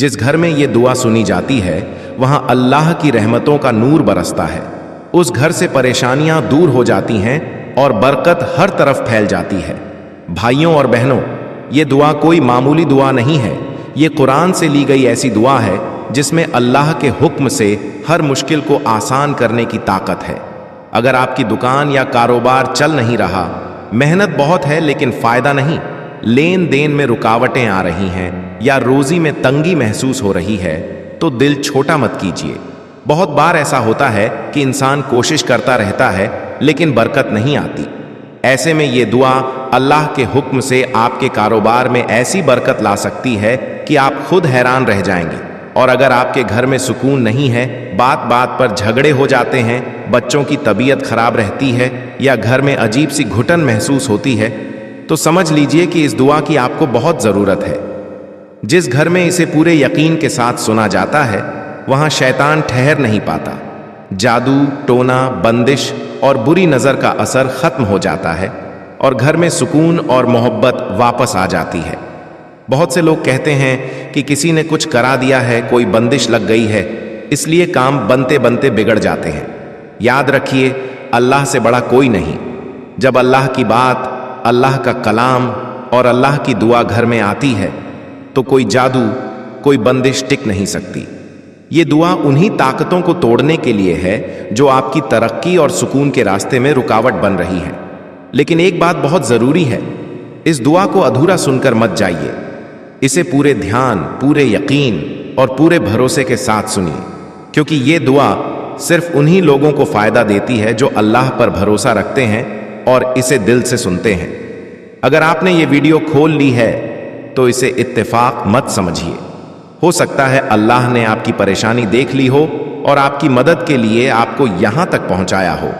جس گھر میں یہ دعا سنی جاتی ہے وہاں اللہ کی رحمتوں کا نور برستا ہے، اس گھر سے پریشانیاں دور ہو جاتی ہیں اور برکت ہر طرف پھیل جاتی ہے۔ بھائیوں اور بہنوں، یہ دعا کوئی معمولی دعا نہیں ہے، یہ قرآن سے لی گئی ایسی دعا ہے جس میں اللہ کے حکم سے ہر مشکل کو آسان کرنے کی طاقت ہے۔ اگر آپ کی دکان یا کاروبار چل نہیں رہا، محنت بہت ہے لیکن فائدہ نہیں، لین دین میں رکاوٹیں آ رہی ہیں یا روزی میں تنگی محسوس ہو رہی ہے، تو دل چھوٹا مت کیجیے۔ بہت بار ایسا ہوتا ہے کہ انسان کوشش کرتا رہتا ہے لیکن برکت نہیں آتی۔ ایسے میں یہ دعا اللہ کے حکم سے آپ کے کاروبار میں ایسی برکت لا سکتی ہے کہ آپ خود حیران رہ جائیں گے۔ اور اگر آپ کے گھر میں سکون نہیں ہے، بات بات پر جھگڑے ہو جاتے ہیں، بچوں کی طبیعت خراب رہتی ہے یا گھر میں عجیب سی گھٹن محسوس ہوتی ہے، تو سمجھ لیجئے کہ اس دعا کی آپ کو بہت ضرورت ہے۔ جس گھر میں اسے پورے یقین کے ساتھ سنا جاتا ہے وہاں شیطان ٹھہر نہیں پاتا، جادو، ٹونا، بندش اور بری نظر کا اثر ختم ہو جاتا ہے اور گھر میں سکون اور محبت واپس آ جاتی ہے۔ بہت سے لوگ کہتے ہیں کہ کسی نے کچھ کرا دیا ہے، کوئی بندش لگ گئی ہے، اس لیے کام بنتے بنتے بگڑ جاتے ہیں۔ یاد رکھیے، اللہ سے بڑا کوئی نہیں۔ جب اللہ کی بات، اللہ کا کلام اور اللہ کی دعا گھر میں آتی ہے تو کوئی جادو، کوئی بندش ٹک نہیں سکتی۔ یہ دعا انہی طاقتوں کو توڑنے کے لیے ہے جو آپ کی ترقی اور سکون کے راستے میں رکاوٹ بن رہی ہے۔ لیکن ایک بات بہت ضروری ہے، اس دعا کو ادھورا سن کر مت جائیے، اسے پورے دھیان، پورے یقین اور پورے بھروسے کے ساتھ سنیے، کیونکہ یہ دعا صرف انہی لوگوں کو فائدہ دیتی ہے جو اللہ پر بھروسہ رکھتے ہیں اور اسے دل سے سنتے ہیں۔ اگر آپ نے یہ ویڈیو کھول لی ہے تو اسے اتفاق مت سمجھیے، ہو سکتا ہے اللہ نے آپ کی پریشانی دیکھ لی ہو اور آپ کی مدد کے لیے آپ کو یہاں تک پہنچایا ہو۔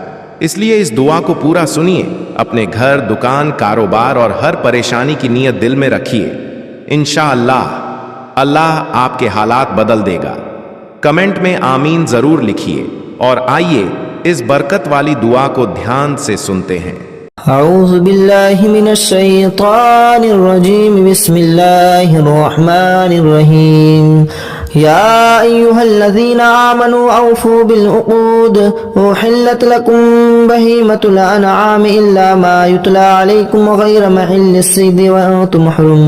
اس لیے اس دعا کو پورا سنیے، اپنے گھر، دکان، کاروبار اور ہر پریشانی کی نیت دل میں رکھیے۔ انشاءاللہ اللہ آپ کے حالات بدل دے گا۔ کمنٹ میں آمین ضرور لکھیے، اور آئیے اس برکت والی دعا کو دھیان سے سنتے ہیں۔ اعوذ باللہ من الشیطان الرجیم، بسم اللہ الرحمن الرحیم۔ یا ایہا الذین آمنوا اوفوا بالعقود، احلت لکم بہیمۃ الانعام الا ما یتلی علیکم غیر محل الصید وانتم حرم،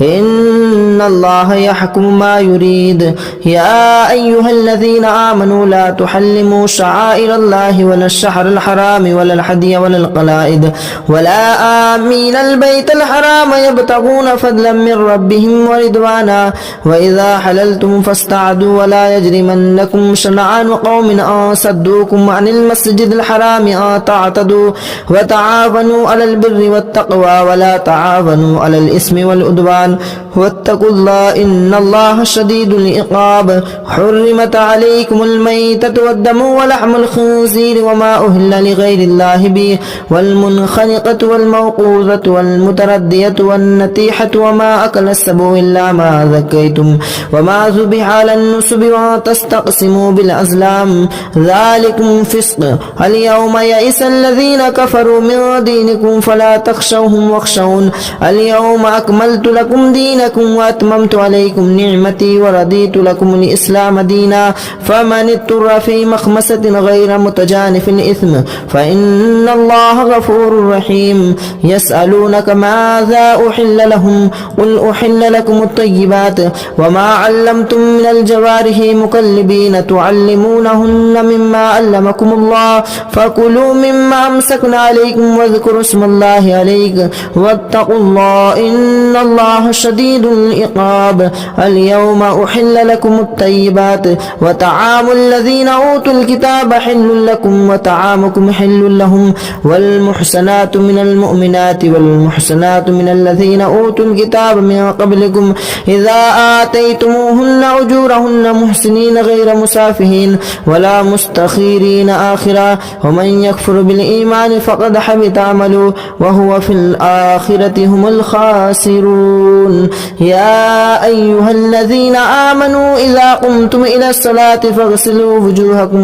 ان اللہ یحکم ما یرید۔ یا ایہا الذین آمنوا لا تحلموا شعائر اللہ ولا الشہر الحرام ولا الحدی ولا القلائد ولا آمین البیت الحرام یبتغون فضلا من ربهم ورضوانا، وإذا حللتم فاستعدوا ولا يجرمنكم شنآن قوم أن صدوكم عن المسجد الحرام أن تعتدوا، وتعاونوا على البر والتقوى ولا تعاونوا على الإثم والعدوان، واتقوا الله إن الله شديد العقاب۔ حرمت عليكم الميتة والدم ولحم الخنزير وما أهل لغير الله به، والمنخنقة والموقوذة والمتردية والنتيحة وما أكل السبع إلا ما ذكيتم وما ذبح على النصب وأن تستقسموا بالأزلام، ذلكم فسق۔ اليوم يئس الذين كفروا من دينكم فلا تخشوهم واخشون، اليوم أكملت لكم دينكم وأتممت عليكم نعمتي ورضيت لكم الإسلام دينا، فمن اضطر في مخمصة غير متجانف إثم فإن الله غفور رحيم۔ يسألونك ماذا أحل لهم قل أحل لكم الطيبات وما علمتم من الجوارح مكلبين تعلمونهن مما علمكم الله، فكلوا مما أمسكنا عليكم واذكروا اسم الله عليه واتقوا الله إن الله شديد العقاب۔ اليوم أحل لكم الطيبات وطعام الذين أوتوا الكتاب حل لكم وطعامكم حل لهم، والمحسنات من المؤمنات والمحسنات من الذين أوتوا الكتاب من قبلكم إذا آتيتموهن أجورهن محسنين غير مسافحين ولا مستخيرين آخرا، ومن يكفر بالإيمان فقد حبط عمله وهو في الآخرة هم الخاسرون۔ يا أيها الذين آمنوا إذا قمتم إلى الصلاة فاغسلوا وجوهكم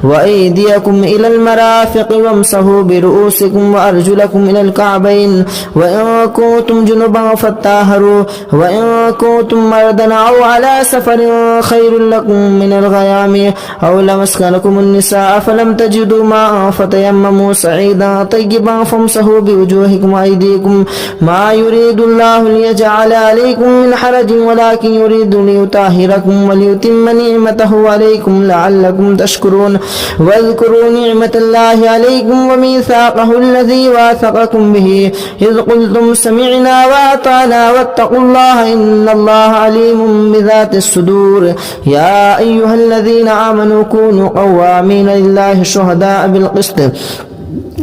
وأيديكم إلى المرافق وامسحوا برؤوسكم وأرجلكم إلى الكعبين، وإن كنتم جنبا فطهروا، وإن كنتم مرضى أو أو على سفر خير لكم من الغيام أو لمسكنكم النساء فلم تجدوا ماء فتيمموا صعيدا طيبا فامسحوا بوجوهكم وأيديكم ما يريد الله ليجعل عليكم من حرج ولكن يريد ليطهركم وليتم نعمته عليكم لعلكم تشكرون واذكروا نعمة الله عليكم وميثاقه الذي واثقكم به إذ قلتم سمعنا وأطعنا واتقوا الله إن الله عليم بذات الصدور يا أيها الذين آمنوا كونوا قوامين لله شهداء بالقسط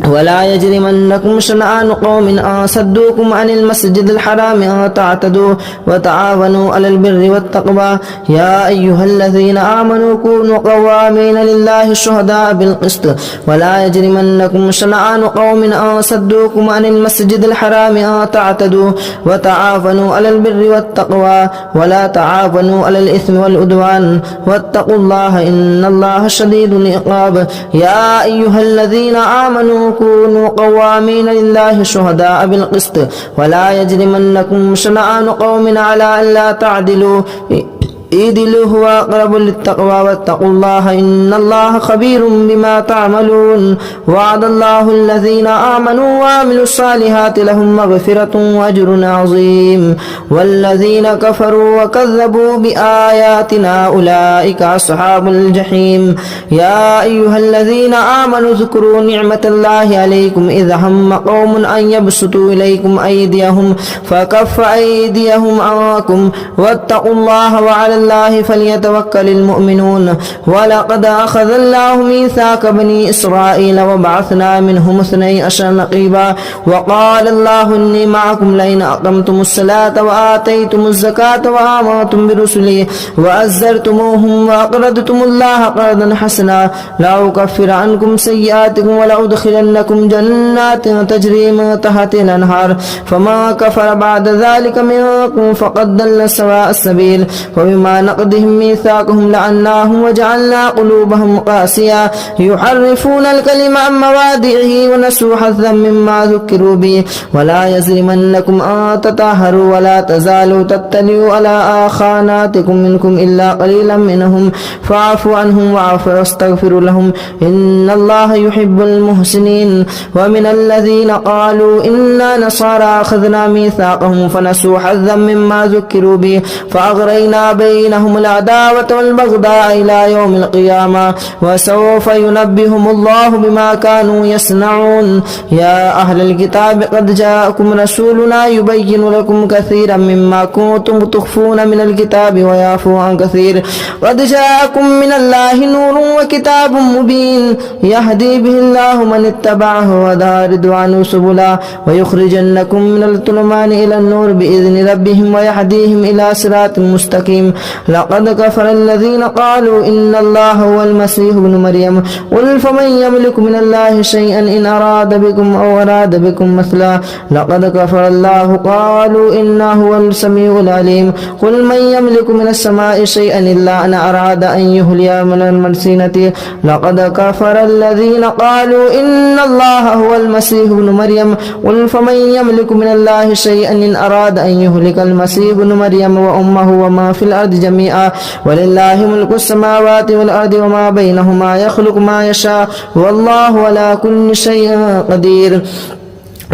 ولا يجرمنكم شنآن قوم أن صدوكم عن المسجد الحرام أن تعتدوا وتعاونوا على البر والتقوى يا أيها الذين آمنوا كونوا قوامين لله شهداء بالقسط ولا يجرمنكم شنآن قوم أن صدوكم عن المسجد الحرام أن تعتدوا وتعاونوا على البر والتقوى ولا تعاونوا على الإثم والعدوان واتقوا الله إن الله شديد العقاب يا أيها الذين آمنوا كونوا قوامين لله شهداء بالقسط ولا يجرمنكم شنآن قوم على ألا تعدلوا اعدلوا هو أقرب للتقوى واتقوا الله إن الله خبير بما تعملون وعد الله الذين آمنوا وعملوا الصالحات لهم مغفرة وأجر عظيم والذين كفروا وكذبوا بآياتنا أولئك أصحاب الجحيم يا أيها الذين آمنوا اذكروا نعمة الله عليكم إذ هم قوم أن يبسطوا إليكم أيديهم فكف أيديهم عنكم واتقوا الله وعلى الله فليتوكل المؤمنون ولقد أخذ الله ميثاق بني إسرائيل وبعثنا منهم 12 نقيبا وقال الله إني معكم لئن أقمتم الصلاة وآتيتم الزكاة وآمنتم برسلي وأزرتموهم وأقرضتم الله قرضا حسنا لأكفر عنكم سيئاتكم ولأدخلنكم جنات تجري من تحتها الأنهار فما كفر بعد ذلك منكم فقد ضل سواء السبيل وبما نقضهم ميثاقهم لعناهم وجعلنا قلوبهم قاسية يحرفون الكلم عن مواضعه ونسوا حظا مما ذكروا به ولا يجرمنكم أن تطهروا ولا تزالوا تطلعوا على خاناتكم منكم إلا قليلا منهم فاعفوا عنهم واستغفروا لهم إن الله يحب المحسنين ومن الذين قالوا إنا نصارى أخذنا ميثاقهم فنسوا حظا مما ذكروا به فأغرينا بينهم العداوة والبغضاء إلى يوم القيامة وسوف ينبئهم الله بما كانوا يصنعون يا أهل الكتاب قد جاءكم رسولنا يبين لكم كثيرا مما كنتم تخفون من الكتاب ويعفو عن كثير قد جاءكم من الله نور وكتاب مبين يهدي به الله من اتبعه هدى رضوانه سبلا ويخرجنكم من الظلمات إلى النور بإذن ربهم ويهديهم إلى صراط مستقيم لقد كفر الذين قالوا إن الله هو المسيح ابن مريم قل فمن يملك من الله شيئا إن أراد بكم أو أراد بكم مثلا لقد كفر الله قالوا إنه هو السميع العليم قل من يملك من السماء شيئا إلا أن أراد أن يهلي من المرسينة لقد كفر الذين قالوا إن الله هو المسيح ابن مريم قل فمن يملك من الله شيئا إن أراد أن يهلك المسيح ابن مريم وأمه وما في الأرض جميعا ولله ملك السماوات والأرض وما بينهما يخلق ما يشاء والله على كل شيء قدير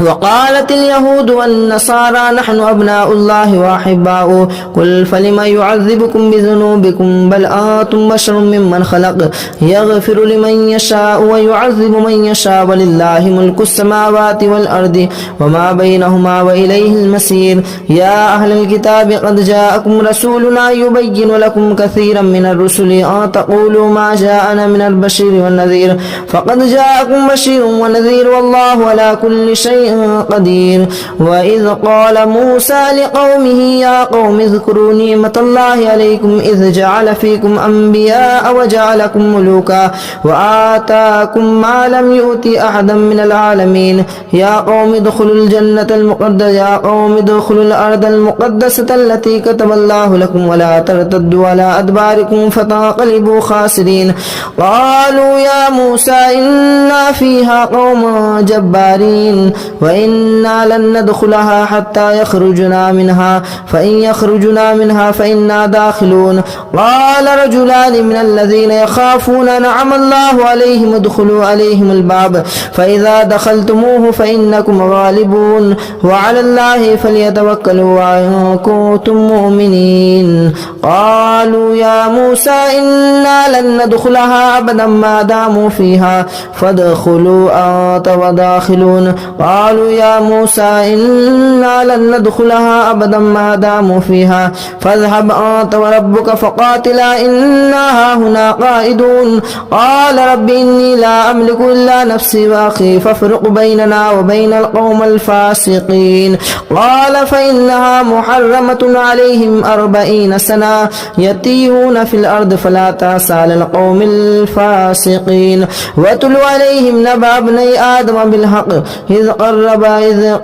وقالت اليهود والنصارى نحن أبناء الله وأحباؤه قل فلم يعذبكم بذنوبكم بل أنتم بشر ممن خلق يغفر لمن يشاء ويعذب من يشاء ولله ملك السماوات والأرض وما بينهما وإليه المصير يا أهل الكتاب قد جاءكم رسولنا يبين لكم كثيرا من الرسل أن تقولوا ما جاءنا من البشير والنذير فقد جاءكم بشير ونذير والله على كل شيء قدير وإذ قال موسى لقومه يا قوم اذكروا نعمة الله عليكم إذ جعل فيكم أنبياء وجعلكم ملوكا وآتاكم ما لم يؤت أحدا من العالمين يا قوم ادخلوا الجنة المقدسة يا قوم ادخلوا الأرض المقدسة التي كتب الله لكم ولا ترتدوا على أدباركم فتنقلبوا خاسرين قالوا يا موسى إنا فيها قوم جبارين وإنا لن ندخلها حتى يخرجنا منها فإن يخرجنا منها فإنا داخلون قال رجلان من الذين يخافون أنعم الله عليهم ادخلوا عليهم الباب فإذا دخلتموه فإنكم غالبون وعلى الله فليتوكلوا إن كنتم مؤمنين قالوا يا موسى إنا لن ندخلها أبدا ما داموا فيها فادخلوا أنت وداخلون قالوا يا موسى إنا لن ندخلها أبدا ما داموا فيها فاذهب أنت وربك فقاتلا إنا هنا قائدون قال رب إني لا أملك إلا نفسي وأخي فافرق بيننا وبين القوم الفاسقين قال فإنها محرمة عليهم 40 سنة يتيهون في الأرض فلا تأس على القوم الفاسقين واتل عليهم نبأ ابني آدم بالحق إذ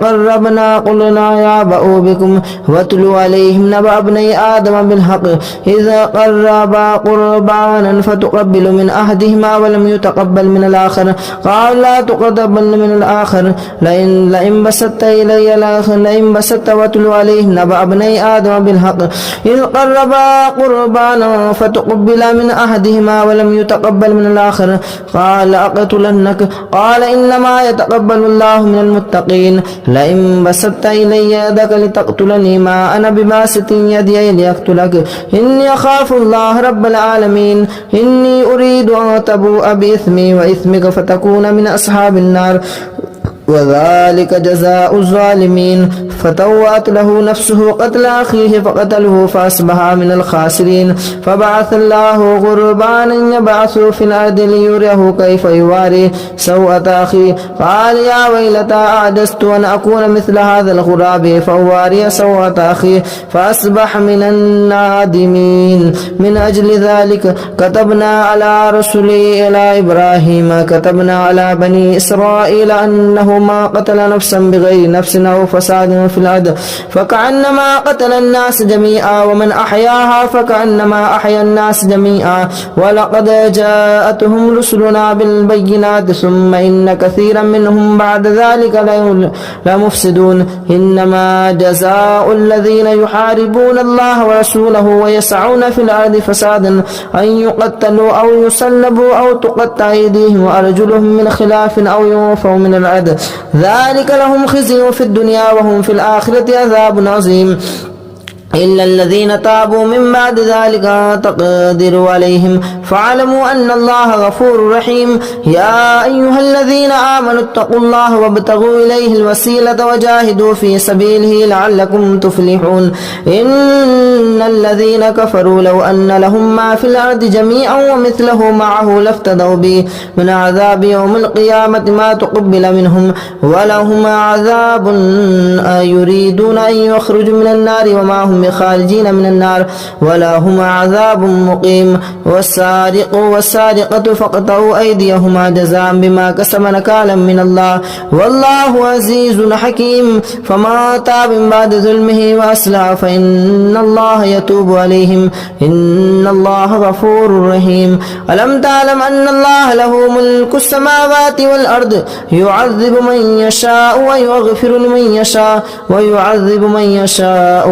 قربنا قلنا يا بأوا بكم واتل عليهم نبأ ابني آدم بالحق إذ قربا قربانا فتقبل من أحدهما ولم يتقبل من الآخر قال لا تقبل من الآخر لئن بسطت إلي لئن بسطت واتل عليهم نبأ ابني آدم بالحق إذ قربا قربانا فتقبل من أحدهما ولم يتقبل من الآخر قال أقتلنك قال إنما يتقبل الله من المتقين لئن بسطت إلي يدك لتقتلني ما أنا بباسط يدي لأقتلك إني أخاف الله رب العالمين إني أريد أن تبوء بإثمي وإثمك فتكون من أصحاب النار وذلك جزاء الظالمين فتوأت له نفسه قتل أخيه فقتله فأصبح من الخاسرين فبعث الله غربانا يبعث في الأرض ليريه كيف يواري سوءة أخيه قال يا ويلتى أعجزت أن أكون مثل هذا الغراب فأواري سوءة أخيه فأصبح من النادمين من أجل ذلك كتبنا على رسله إلى إبراهيم كتبنا على بني إسرائيل أنه ما قتل نفسا بغير نفس أو فساد في الأرض فكأنما قتل الناس جميعا ومن أحياها فكأنما أحيا الناس جميعا ولقد جاءتهم رسلنا بالبينات ثم إن كثيرا منهم بعد ذلك لمفسدون إنما جزاء الذين يحاربون الله ورسوله ويسعون في الأرض فسادا أن يقتلوا أو يسلبوا أو تقطع أيديهم وأرجلهم من خلاف أو ينفوا من الأرض ذلك لهم خزي في الدنيا وهم في الآخرة عذاب عظيم إلا الذين تابوا من بعد ذلك تقدروا عليهم فاعلموا أن الله غفور رحيم يا أيها الذين آمنوا اتقوا الله وابتغوا إليه الوسيلة وجاهدوا في سبيله لعلكم تفلحون إن الذين كفروا لو أن لهم ما في الأرض جميعا ومثله معه لافتدوا به من عذاب يوم القيامة ما تقبل منهم ولهم عذاب يريدون أن يخرجوا من النار وما هم خارجين من النار ولهم عذاب مقيم والسارق والسارقة فاقطعوا أيديهما جزاء بما كسب نكالا من الله والله عزيز حكيم فما تاب من بعد ظلمه وأصلح فإن الله يتوب عليهم إن الله غفور رحيم ألم تعلم أن الله له ملك السماوات والأرض يعذب من يشاء ويغفر لمن يشاء ويعذب من يشاء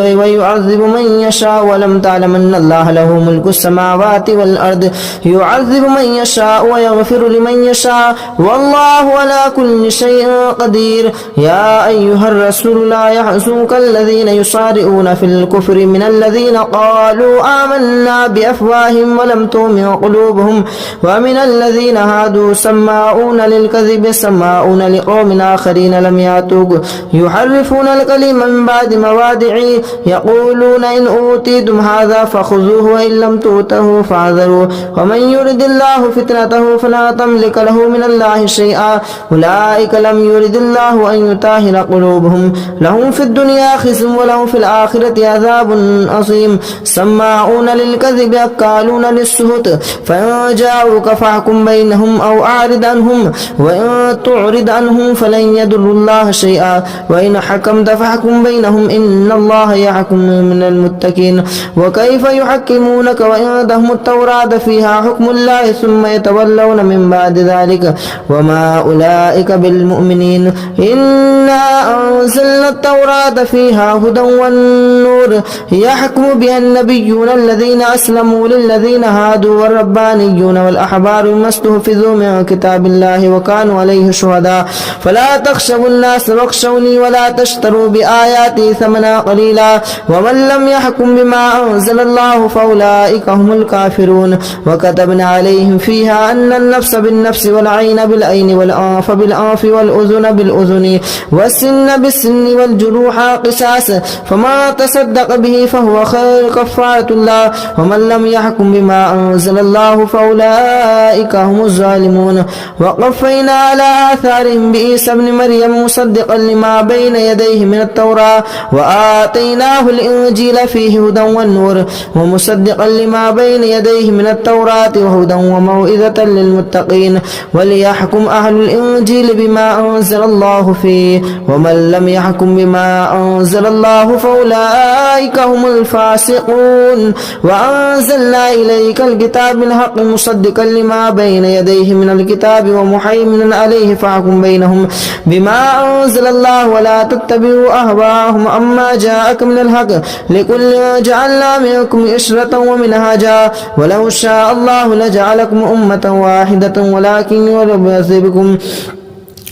ويعذب من يشاء ولم تعلم أن الله له ملك السماوات والأرض يعذب من يشاء ويغفر لمن يشاء والله على كل شيء قدير يا أيها الرسول لا يحزنك الذين يصارعون في الكفر من الذين قالوا آمنا بأفواههم ولم تؤمن قلوبهم ومن الذين هادوا سماعون للكذب سماعون لقوم آخرين لم يأتوك يحرفون الكلم من بعد مواضعه يقولون إن أوتيتم هذا فخذوه وإن لم تؤتوه فاحذروا ومن يرد الله فتنته فلا تملك له من الله شيئا أولئك لم يرد الله أن يطهر قلوبهم لهم في الدنيا خزي ولهم في الآخرة عذاب عظيم سماعون للكذب أكالون للسهت فإن جاءوك فاحكم بينهم أو أعرض عنهم وإن تعرض عنهم فلن يضروا الله شيئا وإن حكمت فاحكم بينهم إن الله الله يحكم من المتقين وكيف يحكمونك وعندهم التوراة فيها حكم الله ثم يتولون من بعد ذلك وما أولئك بالمؤمنين إنا أنزلنا التوراة فيها هدى والنور يحكم بها النبيون الذين أسلموا للذين هادوا والربانيون والأحبار بما استحفظوا من كتاب الله وكانوا عليه شهداء فلا تخشوا الناس واخشوني ولا تشتروا بآياتي ثمنا قليلا ومن لم يحكم بما أنزل الله فأولئك هم الكافرون وكتبنا عليهم فيها أن النفس بالنفس والعين بالعين والأنف بالأنف والأذن بالأذن والسن بالسن والجروح قصاص فما تصدق به فهو خير كفارة الله ومن لم يحكم بما أنزل الله فأولئك هم الظالمون وقفينا على آثارهم بعيسى ابن مريم مصدقا لما بين يديه من التوراة وآتيناه الإنجيل فيه هدى والنور ومصدقا لما بين يديه من التوراة وهدى وموعظة للمتقين وليحكم أهل الإنجيل بما أنزل الله فيه ومن لم يحكم بما أنزل الله فأولئك هم الفاسقون وأنزلنا إليك الكتاب بالحق مصدقا لما بين يديه من الكتاب ومهيمنا عليه فاحكم بينهم بما أنزل الله ولا تتبعوا أهواءهم عما جاءك من الحق لكل جعلنا منكم إشرة ومنهاجا ولو شاء الله لجعلكم أمة واحدة ولكن يبعثكم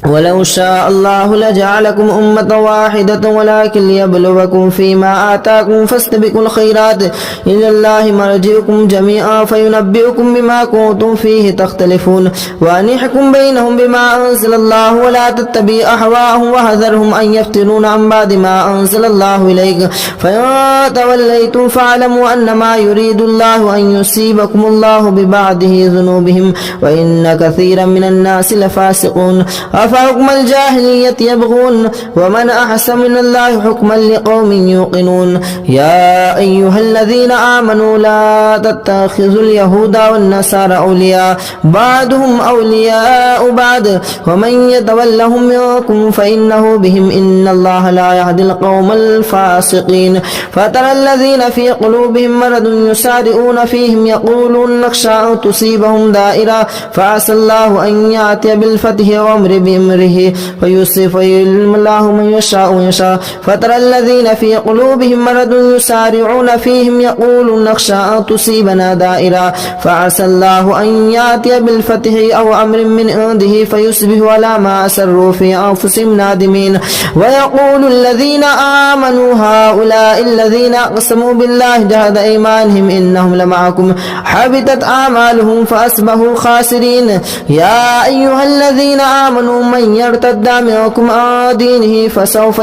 ولو شاء الله لجعلكم أمة واحدة ولكن ليبلوكم فيما آتاكم فاستبقوا الخيرات إلى الله مرجعكم جميعا فينبئكم بما كنتم فيه تختلفون وأن يحكم بينهم بما أنزل الله ولا تتبع أهواءهم وحذرهم أن يفتنون عن بعد ما أنزل الله إليك فإن توليتم فاعلموا أنما يريد الله أن يصيبكم الله ببعده ذنوبهم وإن كثيرا من الناس لفاسقون أفحكم الجاهلية يبغون ومن أحسن من الله حكما لقوم يوقنون يا أيها الذين آمنوا لا تتخذوا اليهود والنصارى أولياء بعضهم أولياء بعض ومن يتولهم منكم فإنه بهم إن الله لا يهدي القوم الفاسقين فترى الذين في قلوبهم مرض يسارعون فيهم يقولون نخشى أن تصيبهم دائرة فعسى الله أن يأتي بالفتح وأمر بأمره ويصرف ويعلم الله من يشاء ويشاء فترى الذين في قلوبهم مرض يسارعون فيهم يقولون نخشى أن تصيبنا دائرة فعسى الله أن يأتي بالفتح أو أمر من عنده فيصبحوا على ما أسروا في أنفسهم نادمين ويقول الذين آمنوا هؤلاء الذين أقسموا بالله جهد أيمانهم إنهم لمعكم حبطت أعمالهم فأصبحوا خاسرين يا أيها الذين آمنوا من يرتد منكم عن دينه فسوف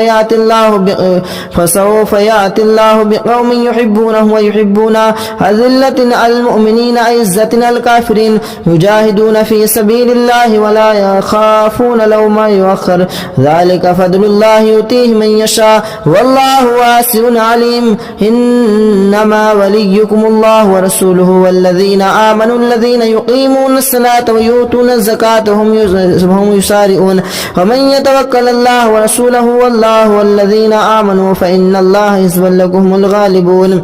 يأتي الله بقوم يحبونه ويحبون أذلة على المؤمنين عزة على الكافرين يجاهدون في سبيل الله ولا يخافون لوما يؤخر ذلك فضل الله يؤتيه من يشاء والله واسع عليم إنما وليكم الله ورسوله والذين آمنوا الذين يقيمون الصلاة ويؤتون الزكاة وهم يسارعون ومن يتوكل الله ورسوله والله والذين آمنوا فإن الله حسب لكم الغالبون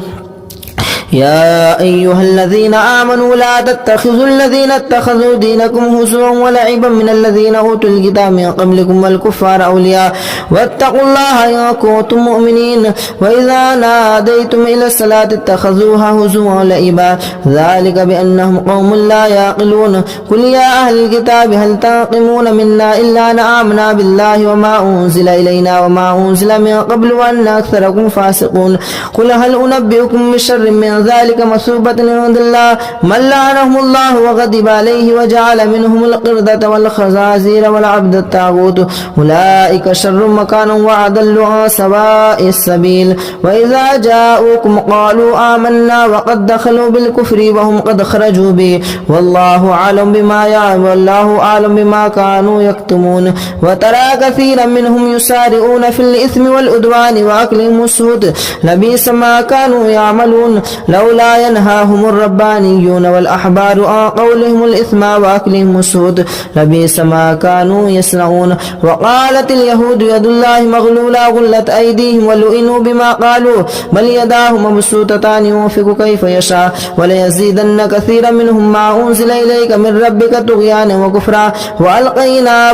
يا أيها الذين آمنوا لا تتخذوا الذين اتخذوا دينكم هزوا ولعبا من الذين أوتوا الكتاب من قبلكم والكفار أولياء واتقوا الله إن كنتم مؤمنين وإذا ناديتم إلى الصلاة اتخذوها هزوا ولعبا ذلك بأنهم قوم لا يعقلون قل يا أهل الكتاب هل تنقمون منا إلا أن آمنا بالله وما أنزل إلينا وما أنزل من قبل وأن أكثركم فاسقون قل هل أنبئكم بشر من ذلك مثوبة عند الله من لعنهم الله وغضب عليه وجعل منهم القردة والخنازير والعبد الطاغوت أولئك شر مكانا وأضل عن سواء السبيل وإذا جاءوكم قالوا آمنا وقد دخلوا بالكفر وهم قد خرجوا به والله أعلم بما يعلم والله أعلم بما كانوا يكتمون وترى كثيرا منهم يسارعون في الإثم والعدوان وأكلهم السحت لبئس ما كانوا يعملون لولا ينهاهم الربانيون والأحبار عن قولهم الإثم وأكلهم السهت لبئس ما كانوا يصنعون. وقالت اليهود يد الله مغلولة غلت أيديهم ولئنوا بما قالوا بل يداه مبسوطتان ينفق كيف يشاء وليزيدن كثيرا منهم ما أنزل إليك من ربك طغيانا وكفرا وألقينا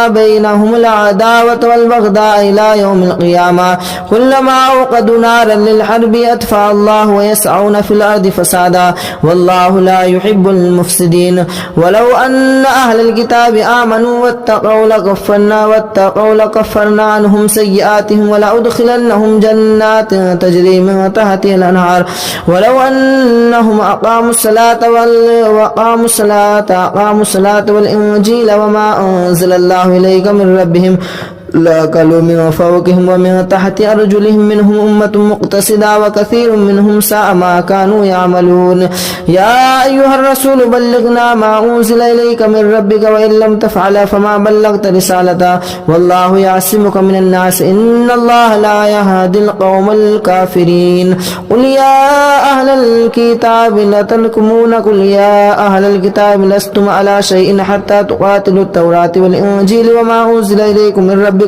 بينهم العداوة والبغضاء إلى يوم القيامة كلما أوقدوا نارا للحرب أطفأها الله ويسعون في الأرض فسادا والله لا يحب المفسدين. ولو أن أهل الكتاب آمنوا واتقوا لكفرنا عنهم سيئاتهم ولأدخلنهم جنات تجري من تحتها الأنهار ولو أنهم أقاموا الصلاة والإنجيل وما أنزل الله إليك من ربهم لأكلوا من فوقهم ومن تحت أرجلهم منهم أمة مقتصدة وكثير منهم ساء ما كانوا يعملون. يا أيها الرسول بلغنا ما أنزل إليك من ربك وإن لم تفعل فما بلغت رسالته والله يعصمك من الناس إن الله لا يهدي القوم الكافرين. قل يا أهل الكتاب لستم على شيء حتى تقاتلوا التوراة والإنجيل وما أنزل إليكم من ربكم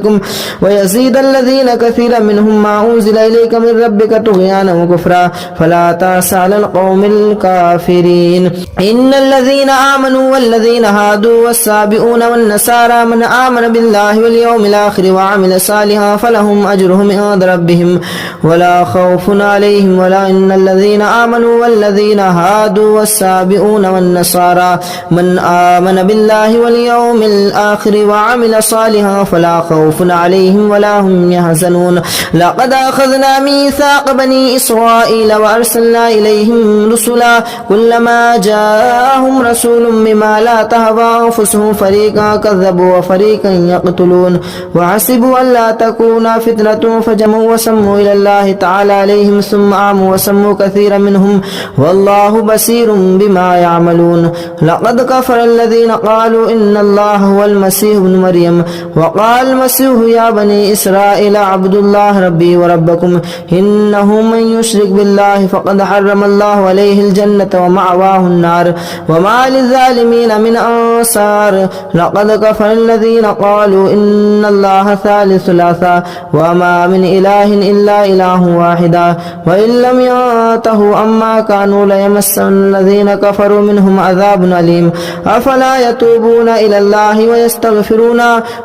ويزيد الذين كثيرا منهم ما أنزل إليك من ربك طغيانا وكفرا فلا تأس على القوم الكافرين. إن الذين آمنوا والذين هادوا والسابئون والنصارى من آمن بالله واليوم الآخر وعمل صالحا فلهم أجرهم عند ربهم ولا خوف عليهم ولا إن الذين آمنوا والذين هادوا والسابئون والنصارى من آمن بالله واليوم الآخر وعمل صالحا فلا خوف عليهم ولا هم يحزنون. لقد أخذنا ميثاق بني إسرائيل وأرسلنا إليهم رسلا كلما جاءهم رسول بما لا تهوى أنفسهم فريقا كذبوا وفريقا يقتلون وحسبوا أن لا تكون فتنة فجمعوا وسموا إلى الله تعالى عليهم ثم عموا وسموا كثيرا منهم والله بصير بما يعملون. لقد كفر الذين قالوا إن الله هو المسيح ابن مريم وقال المسيح يا بني إسرائيل اعبدوا الله ربي وربكم إنه من يشرك بالله فقد حرم الله عليه الجنة ومأواه النار وما للظالمين من أنصار. لقد كفر الذين قالوا إن الله ثالث ثلاثة وما من إله إلا إله واحدا وإن لم ينتهوا عما كانوا ليمسن الذين كفروا منهم عذاب أليم. أفلا يتوبون إلى الله ويستغفرون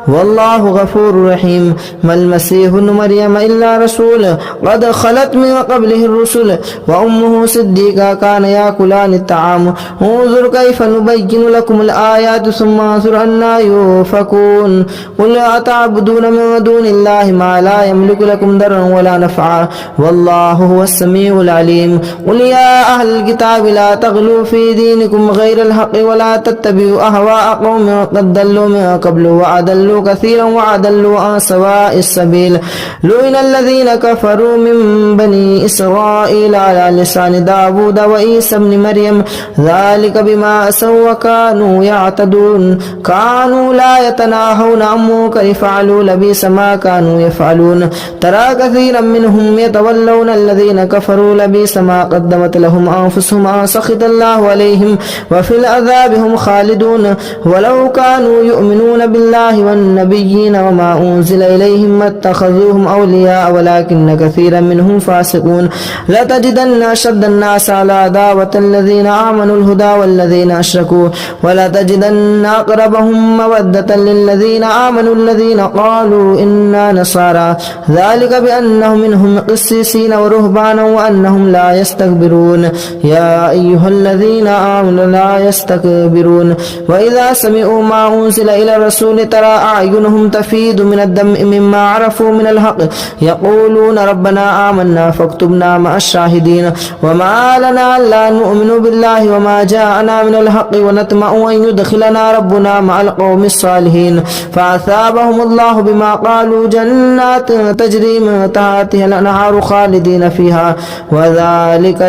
والله غفور رحيم. ما المسيح ابن مريم إلا رسول قد خلت من قبله الرسل وأمه صديقة كان يأكلان الطعام انظر كيف نبين لكم الآيات ثم انظر أنا يؤفكون. قل أتعبدون من دون الله ما لا يملك لكم ضرا ولا نفعا والله هو السميع العليم. قل يا أهل الكتاب لا تغلوا في دينكم غير الحق ولا تتبعوا أهواء قوم قد ضلوا من قبل وأضلوا كثيرا وأضلوا عن سواء السبيل. لعن الذين كفروا من بني إسرائيل على لسان داود وعيسى ابن مريم ذلك بما عصوا وكانوا يعتدون كانوا لا يتناهون عن منكر فعلوا لبئس ما كانوا يفعلون. ترى كثيرا منهم يتولون الذين كفروا لبئس ما قدمت لهم أنفسهم أن سخط الله عليهم وفي العذاب هم خالدون. ولو كانوا يؤمنون بالله والنبيين وما أنزل إليهم ما اتخذوهم أولياء ولكن كثيرا منهم فاسقون. لتجدن أشد الناس على عداوة الذين آمنوا الهدى والذين أشركوا ولتجدن أقربهم مودة للذين آمنوا الذين قالوا إنا نصارى ذلك بأنهم منهم قسيسين ورهبانا وأنهم لا يستكبرون. يا أيها الذين آمنوا لا يستكبرون. وإذا سمعوا ما أنزل إلى الرسول ترى أعينهم تفيض من الدم مما عرفوا من الحق يقولون ربنا آمنا فاكتبنا مع الشاهدين. وما لنا لا نؤمن بالله وما جاءنا من الحق ونطمع أن يدخلنا ربنا مع القوم الصالحين فأثابهم الله بما قالوا جنات تجري من تحتها الأنهار خالدين فيها وذلك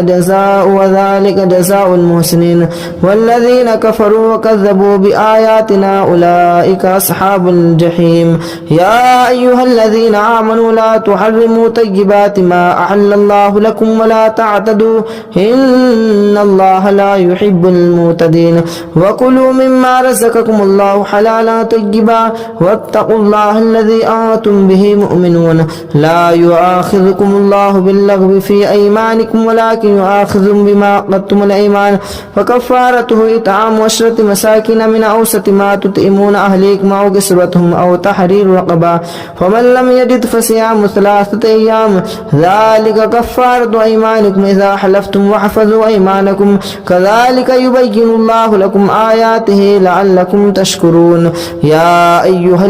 جزاء المحسنين. والذين كفروا وكذبوا بآياتنا أولئك أصحاب الجحيم يا أيها الذين آمنوا لا تحرموا طيبات ما أحل الله لكم ولا تعتدوا إن الله لا يحب المعتدين وكلوا مما رزقكم الله حلالا طيبا واتقوا الله الذي أنتم به مؤمنون لا يؤاخذكم الله باللغو في أيمانكم ولكن يؤاخذكم بما عقدتم الأيمان فكفارته إطعام 10 مساكين من أوسط ما تطعمون أهليكم أو كسوتهم أو تحرير رقبة فمن لم يجد فصيام 3 أيام ذلك كفارة أيمانكم إذا حلفتم واحفظوا أيمانكم كذلك يبين الله لكم آياته لعلكم تشكرون يا أيها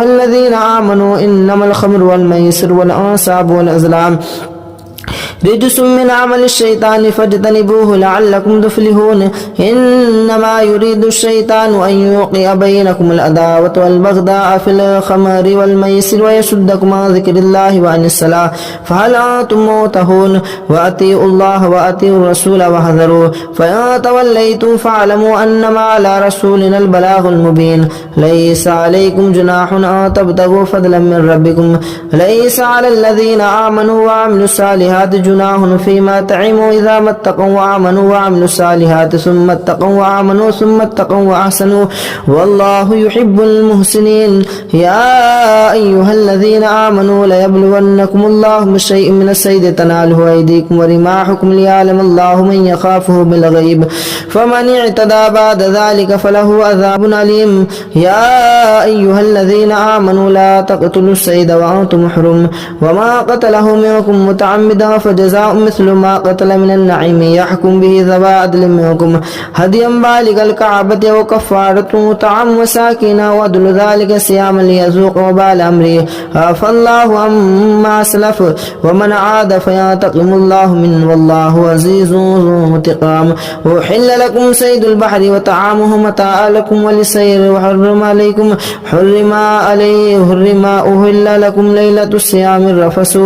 الذين آمنوا إنما الخمر والميسر والأنصاب والأزلام رجس من عمل الشيطان فاجتنبوه لعلكم تفلحون إنما يريد الشيطان أن يوقع بينكم العداوة والبغضاء في الخمر والميسر ويصدكم عن ذكر الله وعن الصلاة فهل أنتم منتهون وأطيعوا الله وأطيعوا الرسول واحذروا فإن توليتم فاعلموا أنما على رسولنا البلاغ المبين ليس عليكم جناح أن تبتغوا فضلا من ربكم ليس على الذين آمنوا وعملوا الصالحات جناح فيما طعموا إذا ما اتقوا وآمنوا وعملوا الصالحات ثم اتقوا وآمنوا ثم اتقوا وأحسنوا والله يحب المحسنين يا أيها الذين آمنوا ليبلونكم الله بشيء من الصيد تناله أيديكم ورماحكم ليعلم الله من يخافه بالغيب فمن اعتدى بعد ذلك فله عذاب أليم يا أيها الذين آمنوا لا تقتلوا الصيد وأنتم حرم وما قتله منكم متعمدا فجزاء مثل ما قتل من النعيم يحكم به ذوى عدل منكم هديا بالغ الكعبة وكفارة طعام مساكين وعدل ذلك صياما ليذوق وبال أمره عفى الله عما سلف ومن عاد فينتقم الله منه والله عزيز ذو انتقام أحل لكم صيد البحر وطعامه متاعا لكم وللسير وحرم أهل لكم ليلة الصيام الرفث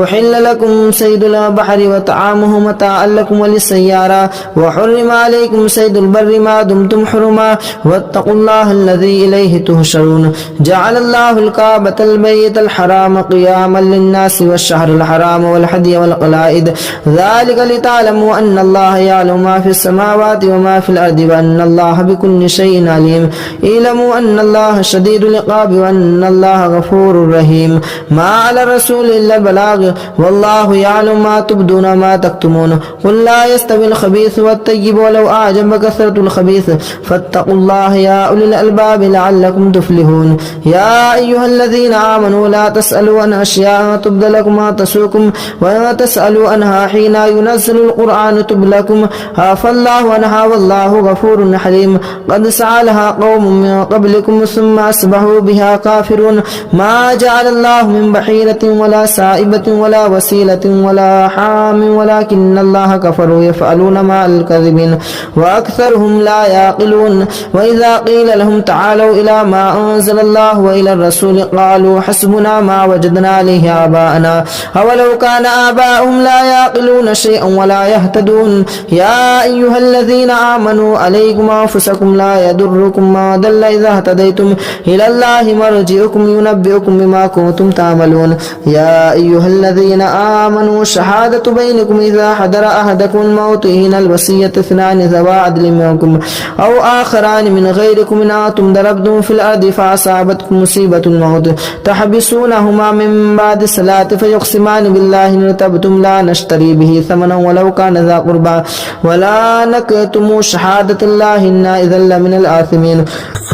أحل لكم صيد البحر وطعامه متاعا لكم وللسيارة وحرم عليكم صيد البر ما دمتم حرما واتقوا الله الذي إليه تهشرون جعل الله الكعبة البيت الحرام قياما للناس والشهر الحرام والهدي والقلائد ذلك لتعلموا أن الله يعلم ما في السماوات وما في الأرض وأن الله بكل شيء عليم اعلموا أن الله شديد العقاب وأن الله غفور رحيم ما على الرسول إلا البلاغ والله يعلم ما تبدون وما تكتمون قل لا يستوي الخبيث والطيب ولو أعجب كثرة الخبيث فاتقوا الله يا أولي الألباب لعلكم تفلحون يا أيها الذين آمنوا لا تسألوا عن أشياء تبد لكم ما تسوكم ولا تسألوا عنها حين ينزل القرآن تبد لكم عفى الله عنها والله غفور حليم قد سألها قوم من قبلكم ثم أصبحوا بها كافرون ما جعل الله من بحيرة ولا سائبة ولا وسيلة ولا حام ولكن الله كفروا يفعلون مع الكذبين وأكثرهم لا يعقلون وإذا قيل لهم تعالوا إلى ما أنزل الله وإلى الرسول قالوا حسبنا ما وجدنا عليه آباءنا أولو كان آباؤهم لا يعقلون شيئا ولا يهتدون يا أيها الذين آمنوا عليكم أنفسكم لا يضركم ما ضل إذا اهتديتم إلى الله مرجعكم ينبئكم بما كنتم تعملون يا أيها الذين آمنوا شهادة بينكم إذا حضر أحدكم الموت حين الوصية 2 ذوى عدل منكم أو آخران من غيركم إن أنتم ضربتم في الأرض فأصابتكم مصيبة الموت تحبسونهما من بعد الصلاة فيقسمان بالله إن ارتبتم لا نشتري به ثمنا ولو كان ذا قربى ولا نكتم شهادة الله إنا إذا لمن الآثمين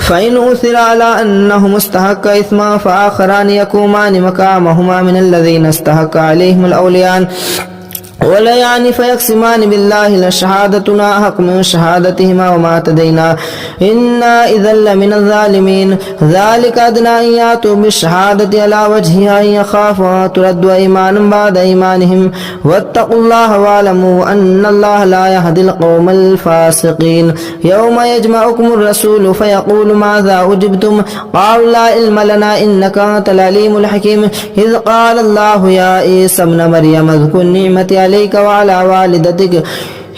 فإن أثر على أنهم استحق إثما فآخران يقومان مقامهما من الذين استحق عليهم الأوليان ولا يعني فيقسمان بالله لشهادتنا حق من شهادتهما وما اعتدينا إنا إذا لمن الظالمين ذلك أدنى أن يأتوا بالشهادة على وجهها إن يخافوا ترد أيمان بعد أيمانهم واتقوا الله واعلموا أن الله لا يهدي القوم الفاسقين يوم يجمعكم الرسول فيقول ماذا أجبتم قالوا لا علم لنا إنك أنت العليم الحكيم إذ قال الله يا عيسى ابن مريم اذكر نعمتي عليك وعلى والدتك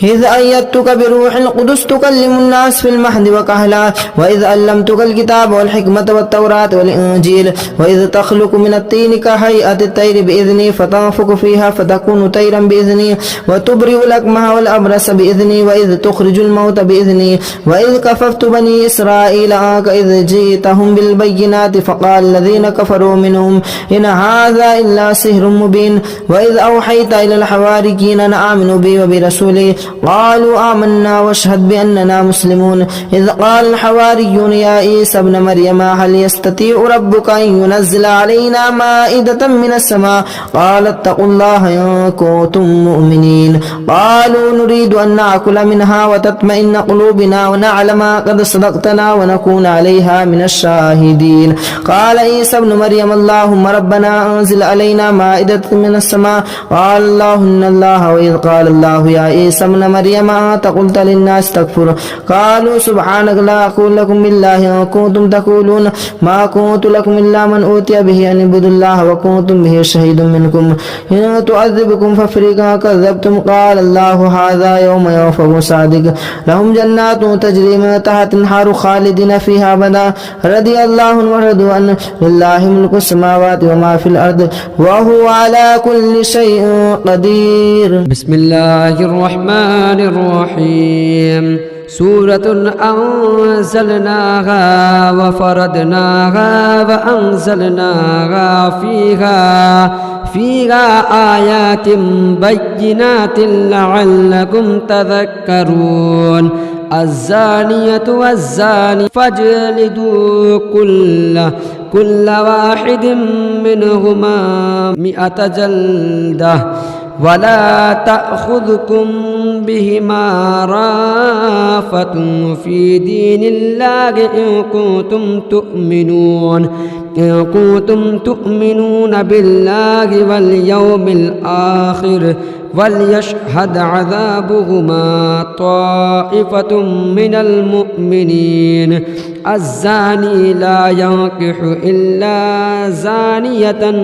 إذ أيدتك بروح القدس تكلم الناس في المهد وكهلا وإذ علمتك الكتاب والحكمة والتوراة والإنجيل وإذ تخلق من الطين كهيئة الطير بإذني فتنفخ فيها فتكون طيرا بإذني وتبرئ الأكمه والأبرص بإذني وإذ تخرج الموت بإذني وإذ كففت بني إسرائيل عنك إذ جئتهم بالبينات فقال الذين كفروا منهم إن هذا إلا سحر مبين وإذ أوحيت إلى الحواريين أن آمنوا بي وبرسولي قالوا آمنا واشهد بأننا مسلمون إذ قال الحواريون يا عيسى ابن مريم هل يستطيع ربك أن ينزل علينا مائدة من السماء قال اتقوا الله إن كنتم مؤمنين قالوا نريد أن نأكل منها وتطمئن قلوبنا ونعلم قد صدقتنا ونكون عليها من الشاهدين قال عيسى ابن مريم اللهم ربنا أنزل علينا مائدة من السماء قال الله إن الله وإذ قال الله يا عيسى ابن مريم أنت قلت للناس تكفر قالوا سبحانك لا أقول لكم بالله إن كنتم تقولون ما كنت لكم إلا من أوتي به أن اعبدوا الله وكنتم به شهيد منكم إن تعذبكم ففريقا كذبتم قال الله هذا يوم ينفع صادق لهم جنات تجري من تحت الأنهار خالدين فيها أبدا رضي الله عنهم ورضوا عنه لله ملك السماوات وما في الأرض وهو على كل شيء قدير. بسم الله الرحمن الرحيم. سورة أنزلناها وفرضناها وأنزلناها فيها آيات بينات لعلكم تذكرون. الزانية والزاني فاجلدوا كل واحد منهما 100 جلدة ولا تأخذكم بهما رافة في دين الله إن كنتم تؤمنون بالله واليوم الآخر وليشهد عذابهما طائفة من المؤمنين. الزاني لا ينكح إلا زانية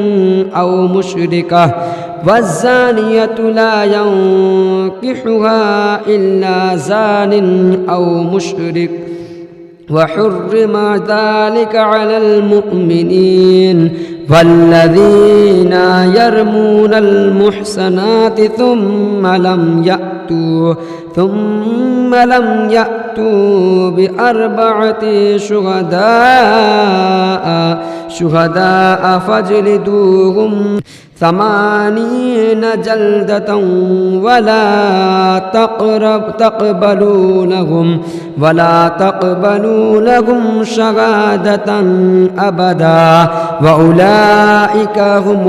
أو مشركة والزانية لا ينكحها إلا زان أو مشرك وحرم ذلك على المؤمنين. والذين يرمون المحسنات ثم لم يأتوا ب4 شهداء فاجلدوهم 80 جلدة ولا تقبلوا لهم شهادة أبدا وأولئك هم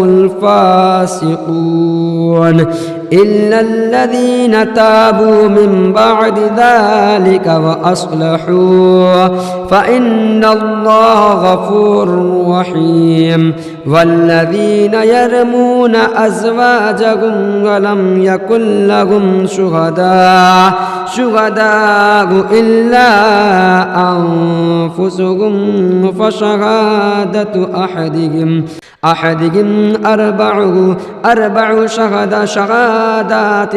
الفاسقون. إلا الذين تابوا من بعد ذلك وأصلحوا فإن الله غفور رحيم. والذين يرمون أزواجهم ولم يكن لهم شهداء إلا أنفسهم فشهادة أحدهم 4 شهادات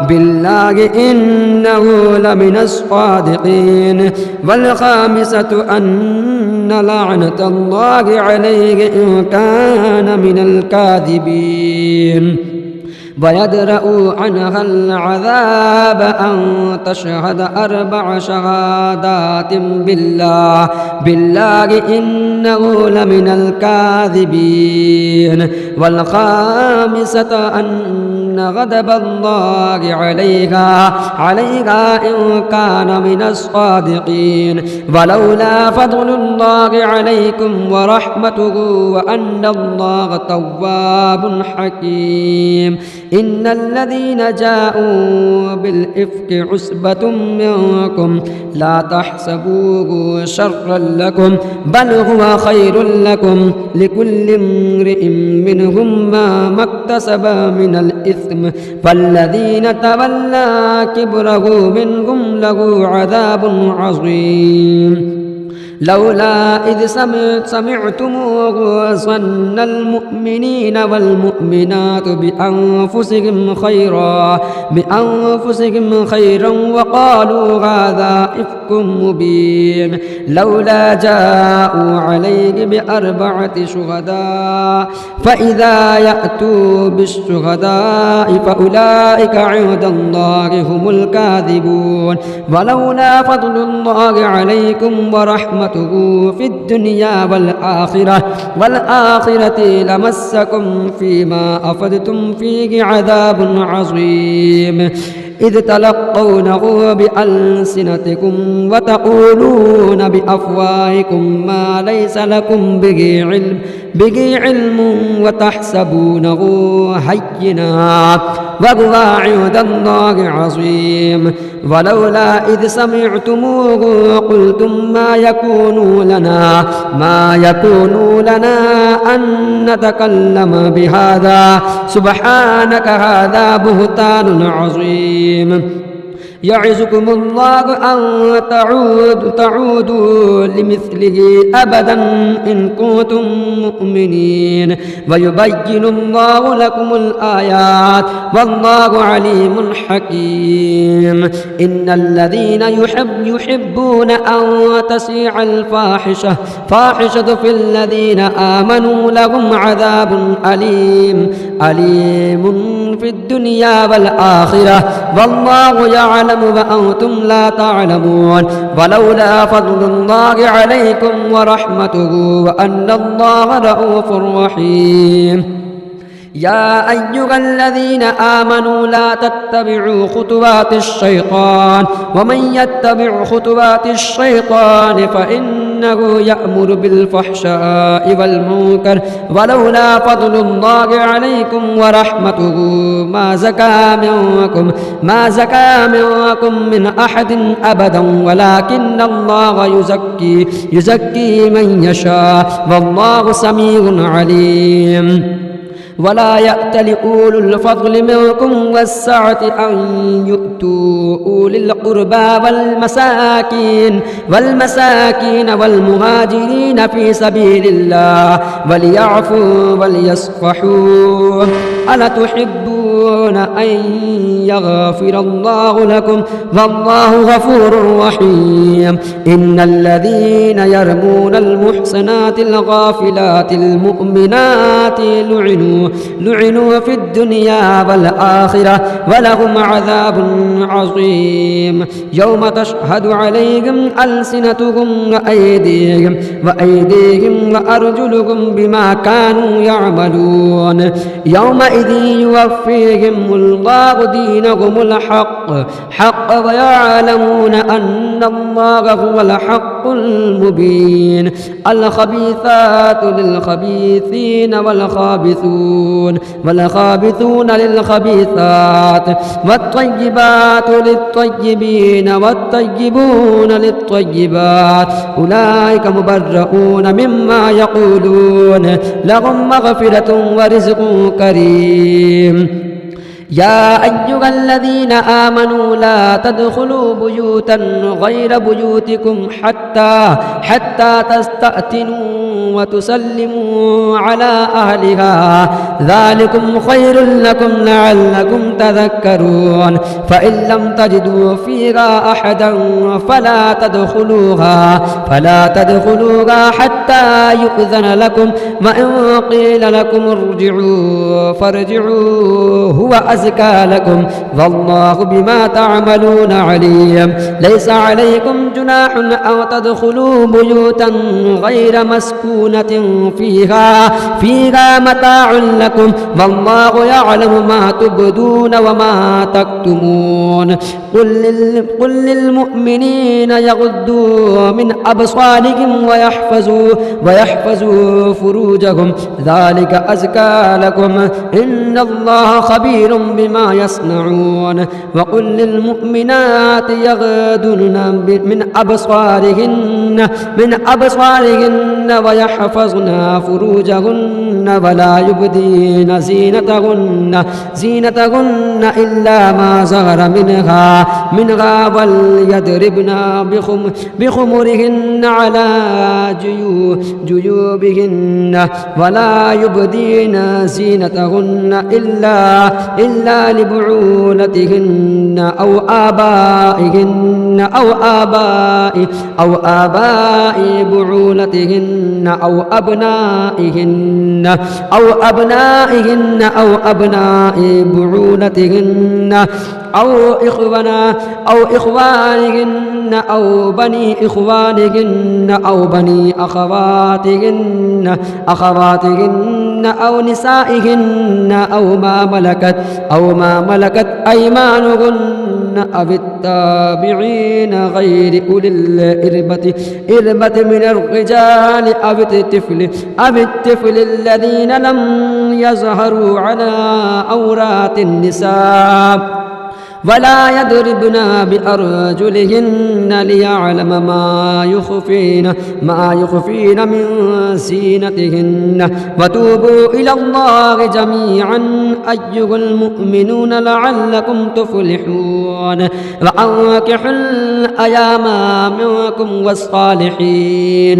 بالله إنه لمن الصادقين. والخامسة أن لعنة الله عليه إن كان من الكاذبين. ويدرأ عنها العذاب أن تشهد 4 شهادات بالله إنه لمن الكاذبين. والخامسة أن غضب الله عليها إن كان من الصادقين. ولولا فضل الله عليكم ورحمته وأن الله تواب حكيم. إن الذين جاءوا بالإفك عصبة منكم لا تحسبوه شرا لكم بل هو خير لكم لكل امرئ منهم ما اكتسب من الإثم فالذين تولى كبره منهم له عذاب عظيم. لولا إذ سمعتموه ظن المؤمنين والمؤمنات بأنفسهم خيرا وقالوا هذا إفك مبين لولا جاءوا عليه بأربعة شهداء فإذا يأتوا بالشهداء فأولئك عند الله هم الكاذبون ولولا فضل الله عليكم ورحمته في الدنيا والآخرة لمسكم فيما أفدتم فيه عذاب عظيم إذ تلقونه بألسنتكم وتقولون بأفواهكم ما ليس لكم به علم وتحسبونه هينا وهو عند الله عظيم ولولا إذ سمعتموه قلتم ما يكون لنا أن نتكلم بهذا سبحانك هذا بهتان عظيم يعظكم الله أن تعودوا لمثله أبدا إن كنتم مؤمنين ويبين الله لكم الآيات والله عليم حكيم إن الذين يحبون أن تشيع الفاحشة في الذين آمنوا لهم عذاب أليم في الدنيا والآخرة والله يعلم وأنتم لا تعلمون ولولا فضل الله عليكم ورحمته وأن الله رؤوف رحيم يا أيها الذين آمنوا لا تتبعوا خطوات الشيطان ومن يتبع خطوات الشيطان فإنه يأمر بالفحشاء والمنكر ولولا فضل الله عليكم ورحمته ما زكى منكم من أحد أبدا ولكن الله يزكي من يشاء والله سميع عليم ولا يأتل أولو الفضل منكم والسعة أن يؤتوا أولي القربى والمساكين والمهاجرين في سبيل الله وليعفوا وليصفحوا ألا تحبون أن يغفر الله لكم والله غفور رحيم إن الذين يرمون المحصنات الغافلات المؤمنات لعنوا في الدنيا والآخرة ولهم عذاب عظيم يوم تشهد عليهم ألسنتهم وأيديهم وأرجلهم بما كانوا يعملون يومئذ يوفيهم الله دينهم الحق ويعلمون أن الله هو الحق المبين الخبيثات للخبيثين والخابثون للخبيثات والطيبات للطيبين والطيبون للطيبات أولئك مبرؤون مما يقولون لهم مغفرة ورزق كريم يا أيها الذين آمنوا لا تدخلوا بيوتا غير بيوتكم حتى تستأتنوا وتسلموا على أهلها ذلكم خير لكم لعلكم تذكرون فإن لم تجدوا فيها أحدا فلا تدخلوها حتى يؤذن لكم وإن قيل لكم ارجعوا فارجعوا هو أزكى لكم والله بما تعملون عليم ليس عليكم جناح أو تدخلوا بيوتا غير مسكونة فيها متاع لكم والله يعلم ما تبدون وما تكتمون قل للمؤمنين يغضوا من أبصارهم ويحفظوا فروجهم ذلك أزكى لكم إن الله خبير بما يصنعون وقل للمؤمنات يغضن من أبصارهن ويحفظن فروجهن ولا يبدين زينتهن إلا ما ظهر منها منها وليضربن بخمرهن على جيوبهن ولا يبدين زينتهن إلا لبعولتهن أو آبائهن أو آباء بعولتهن أو أبنائهن أو أبناء بعولتهن أو إخوانهن أو بني إخوانهن أو بني أخواتهن أو نسائهن أو ما ملكت أيمانهن أو التابعين غير أولي الإربة من الرجال أو الطفل الذين لم يظهروا على عورات النساء ولا يضربن بأرجلهن ليعلم ما يخفين من زينتهن وتوبوا إلى الله جميعا أيها المؤمنون لعلكم تفلحون وأنكحوا الأيام منكم والصالحين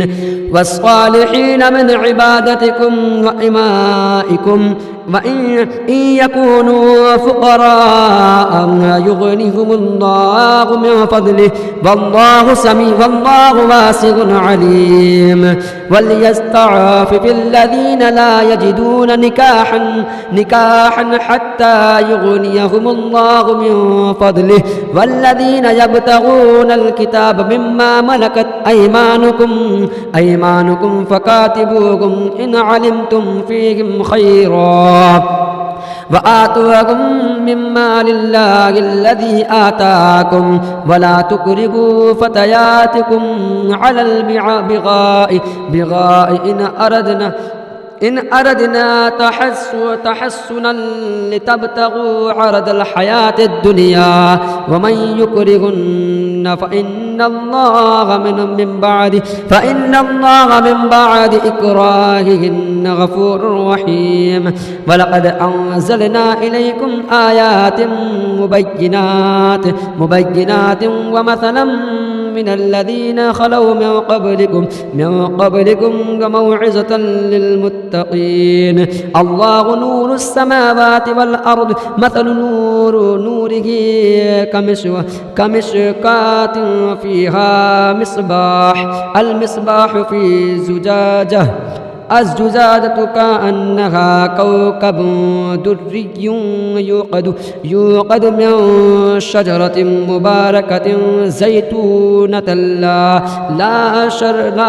من عبادتكم وإمائكم وإن يكونوا فقراء يغنيهم الله من فضله والله واسع عليم وليستعفف الذين لا يجدون نكاحا حتى يغنيهم الله من فضله والذين يبتغون الكتاب مما ملكت أيمانكم فكاتبوهم إن علمتم فيهم خيرا وآتوهم مما لله الذي آتاكم ولا تكرهوا فتياتكم على البغاء إن أردنا تحسنا لتبتغوا عرض الحياة الدنيا ومن يكرهن فإن الله من بعد إكراههن غفور رحيم ولقد أنزلنا إليكم آيات مبينات ومثلا من الذين خلوا من قبلكم وموعظة للمتقين الله نور السماوات والأرض مثل نوره كمشكاة فيها المصباح في زجاجة الزجاجة كأنها كوكب دري يوقد من شجرة مباركة زيتونة لا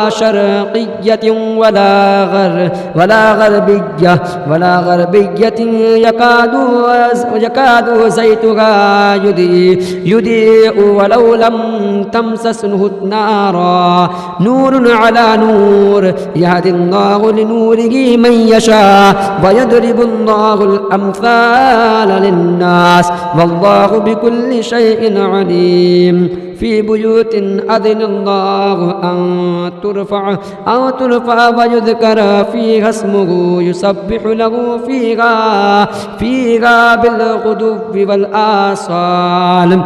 شرقية ولا غربية يكاد زيتها يضيء ولو لم تمسسه نارا نور على نور يهدي الله لنوره من يشاء ويضرب الله الأمثال للناس والله بكل شيء عليم في بيوت أذن الله أن ترفع ويذكر فيها اسمه يسبح له فيها بالغدو والآصال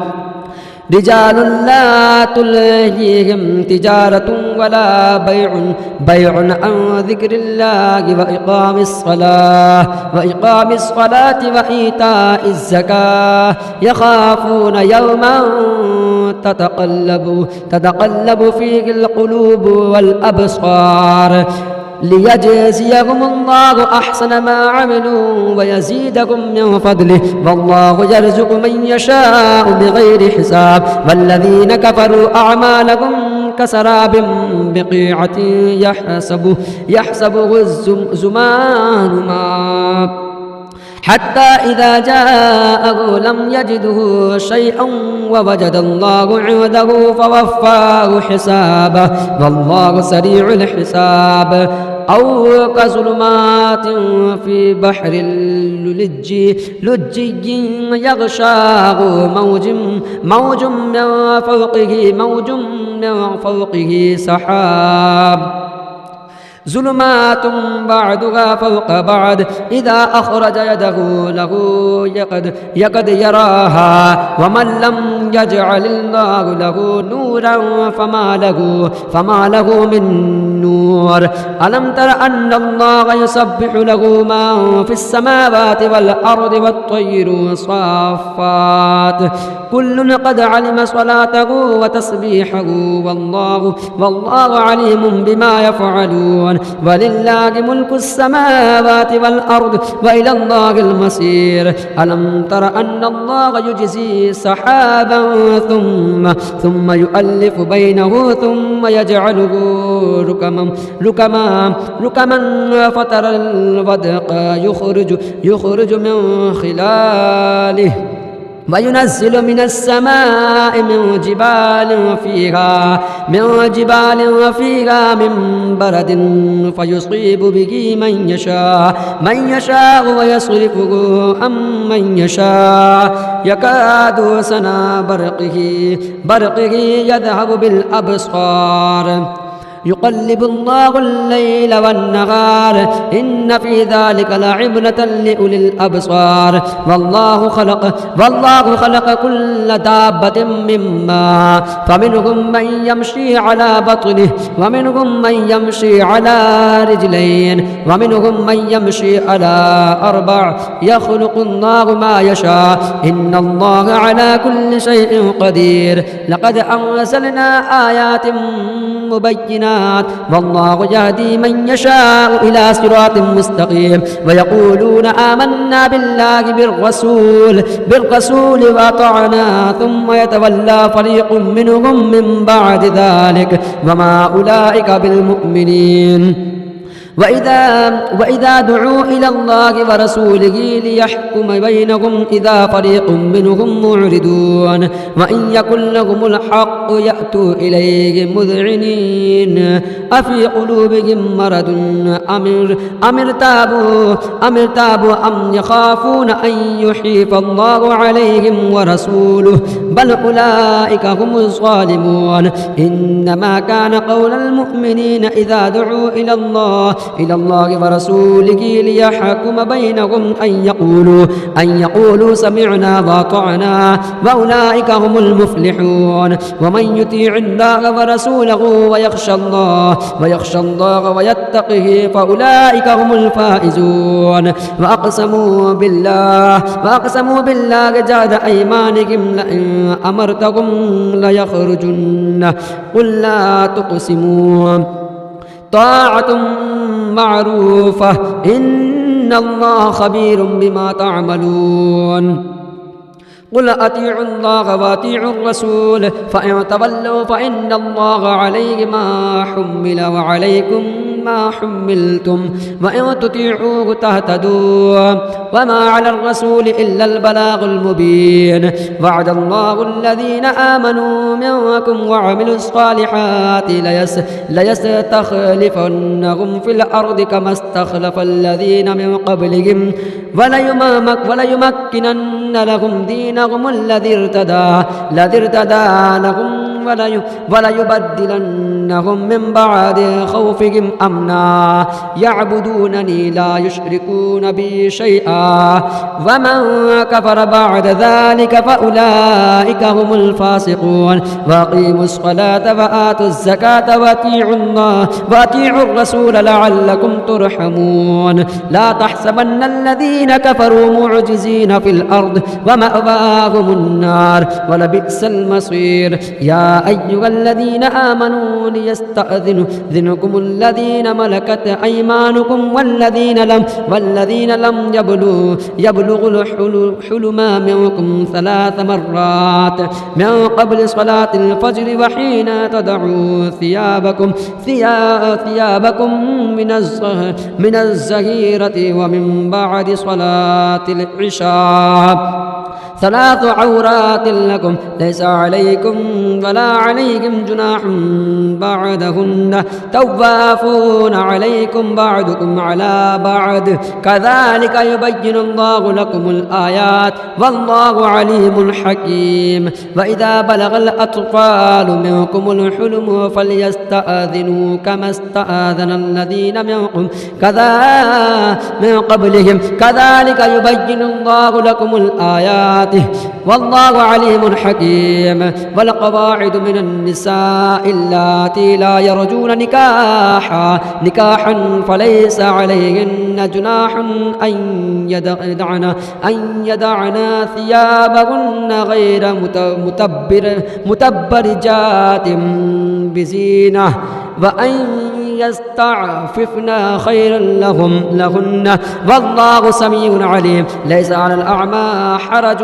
رجال لا تلهيهم تجارة ولا بيع عن ذكر الله وإقام الصلاة وإيتاء الزكاة يخافون يوما تتقلب فيه القلوب والأبصار ليجزيهم الله أحسن ما عملوا ويزيدهم من فضله والله يرزق من يشاء بغير حساب والذين كفروا أعمالهم كسراب بقيعة يحسبه الزمان ماء حتى إذا جاءه لم يجده شيئا ووجد الله عنده فوفاه حسابه والله سريع الحساب أو كظلمات في بحر لجي يغشاه موج من فوقه سحاب ظلمات بعدها فوق بعد إذا أخرج يده له يقد يراها ومن لم يجعل الله له نورا فما له من نور. ألم تر أن الله يسبح له ما في السماوات والأرض والطير صافات كل قد علم صلاته وتسبيحه والله عليم بما يفعلون. ولله ملك السماوات والأرض وإلى الله المصير. ألم تر أن الله يجزي سحابا ثم يؤلف بينه ثم يجعله ركما فترى الودق يخرج من خلاله وينزل من السماء من جبال فيها من برد فيصيب به من يشاء ويصرفه عن من يشاء يكاد سنا برقه يذهب بالأبصار يقلب الله الليل والنهار إن في ذلك لعبرة لأولي الأبصار. والله خلق كل دابة من ماء فمنهم من يمشي على بطنه ومنهم من يمشي على رجلين ومنهم من يمشي على 4 يخلق الله ما يشاء إن الله على كل شيء قدير. لقد أنزلنا آيات مبينات والله يهدي من يشاء إلى صراط مستقيم. ويقولون آمنا بالله بالرسول وأطعنا ثم يتولى فريق منهم من بعد ذلك وما أولئك بالمؤمنين. وإذا دعوا إلى الله ورسوله ليحكم بينهم إذا فريق منهم معرضون. وإن يكن لهم الحق يأتوا إليه مذعنين أفي قلوبهم مرض أم ارتابوا أم يخافون أن يحيف الله عليهم ورسوله بل أولئك هم الظالمون. إنما كان قول المؤمنين إذا دعوا إلى الله ورسوله ليحكم بينهم أن يقولوا سمعنا وأطعنا وأولئك هم المفلحون. ومن يطيع الله ورسوله ويخشى الله ويتقه فأولئك هم الفائزون. وأقسموا بالله جهد أيمانهم لئن أمرتهم ليخرجن قل لا تقسموا طاعة معروفة إن الله خبير بما تعملون. قل أطيعوا الله وأطيعوا الرسول فإن تولوا فإن الله عليه ما حمل وعليكم ما حملتم وإن تطيعوه تهتدوا وما على الرسول إلا البلاغ المبين. وعد الله الذين آمنوا منكم وعملوا الصالحات ليستخلفنهم في الأرض كما استخلف الذين من قبلهم وليمكنن لهم دينهم الذي ارتدى لهم وليبدلنهم من بعد خوفهم أمنا يعبدونني لا يشركون بي شيئا ومن كفر بعد ذلك فأولئك هم الفاسقون. وأقيموا الصلاة وآتوا الزكاة وأطيعوا الرسول لعلكم ترحمون. لا تحسبن الذين كفروا معجزين في الأرض ومأواهم النار ولبئس المصير. يا أيها الذين آمنوا ليستأذنكم الذين ملكت أيمانكم والذين لم يبلغوا الحلم منكم 3 مرات من قبل صلاة الفجر وحين تدعوا ثيابكم من الزهيرة ومن بعد صلاة العشاء 3 عورات لكم ليس عليكم ولا عليهم جناح بعدهن توافون عليكم بعضكم على بعض كذلك يبين الله لكم الآيات والله عليم حكيم. وإذا بلغ الأطفال منكم الحلم فليستأذنوا كما استأذن الذين منكم من قبلهم كذلك يبين الله لكم الآيات آياته والله عليم حكيم. والقواعد من النساء اللاتي لا يرجون نكاحا فليس عليهن جناح أن يدعن ثيابهن غير متبرجات بزينة وأن يستعففن خيرا لهن والله سميع عليم. ليس على الأعمى حرج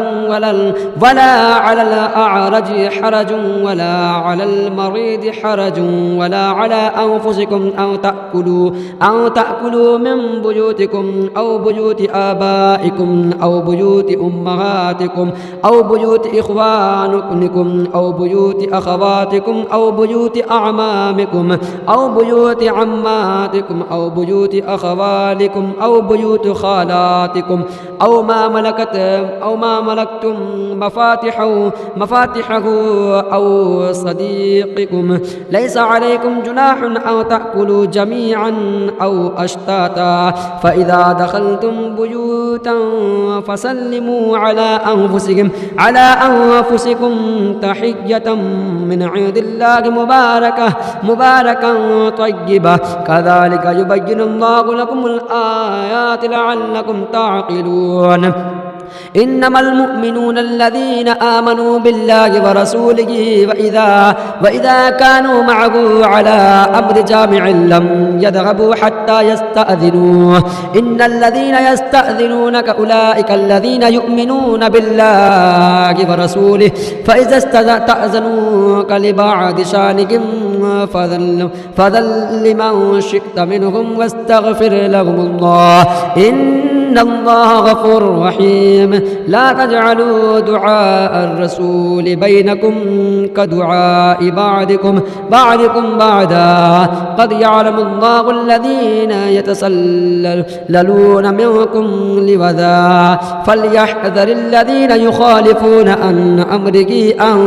ولا على الأعرج حرج ولا على المريض حرج ولا على أنفسكم أو تأكلوا من بيوتكم أو بيوت آبائكم أو بيوت أمهاتكم أو بيوت إخوانكم أو بيوت أخواتكم أو بيوت أعمامكم أو بيوت عماتكم أو بيوت أخوالكم أو بيوت خالاتكم أو ما ملكتم مفاتحه أو صديقكم. ليس عليكم جناح أو تأكلوا جميعا أو أشتاتا. فإذا دخلتم بيوتا فسلموا على أنفسكم تحية من عند الله مباركة طيبة. كذلك يبين الله لكم الآيات لعلكم تعقلون. إنما المؤمنون الذين آمنوا بالله ورسوله وإذا كانوا معه على أمر جامع لم يذهبوا حتى يستأذنوه. إن الذين يستأذنونك أولئك الذين يؤمنون بالله ورسوله فإذا استأذنوك لبعض شأنهم فذل لمن شئت منهم واستغفر لهم الله إن الله غفور رحيم. لا تجعلوا دعاء الرسول بينكم كدعاء بعضكم بعدا. قد يعلم الله الذين يتسللون منكم لواذا فليحذر الذين يخالفون عن أمره أن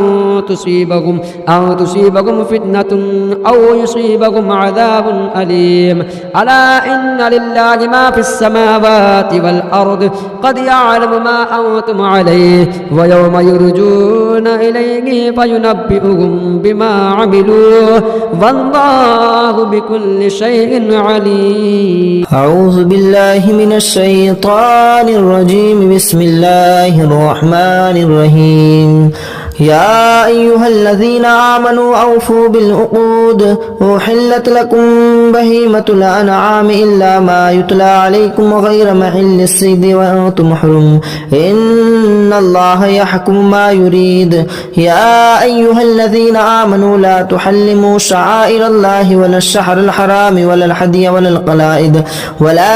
تصيبهم فتنة أو يصيبهم عذاب أليم. ألا إن لله ما في السماوات والأرض قد يعلم ما أنتم عليه ويوم يرجون إليه فينبئهم بما عملوا والله بكل شيء عليم. أعوذ بالله من الشيطان الرجيم. بسم الله الرحمن الرحيم. يا أيها الذين آمنوا أوفوا بالعقود أحلت لكم بهيمة الأنعام إلا ما يتلى عليكم غير محل الصيد وأنتم حرم إن الله يحكم ما يريد. يا أيها الذين آمنوا لا تحلموا شعائر الله ولا الشهر الحرام ولا الهدي ولا القلائد ولا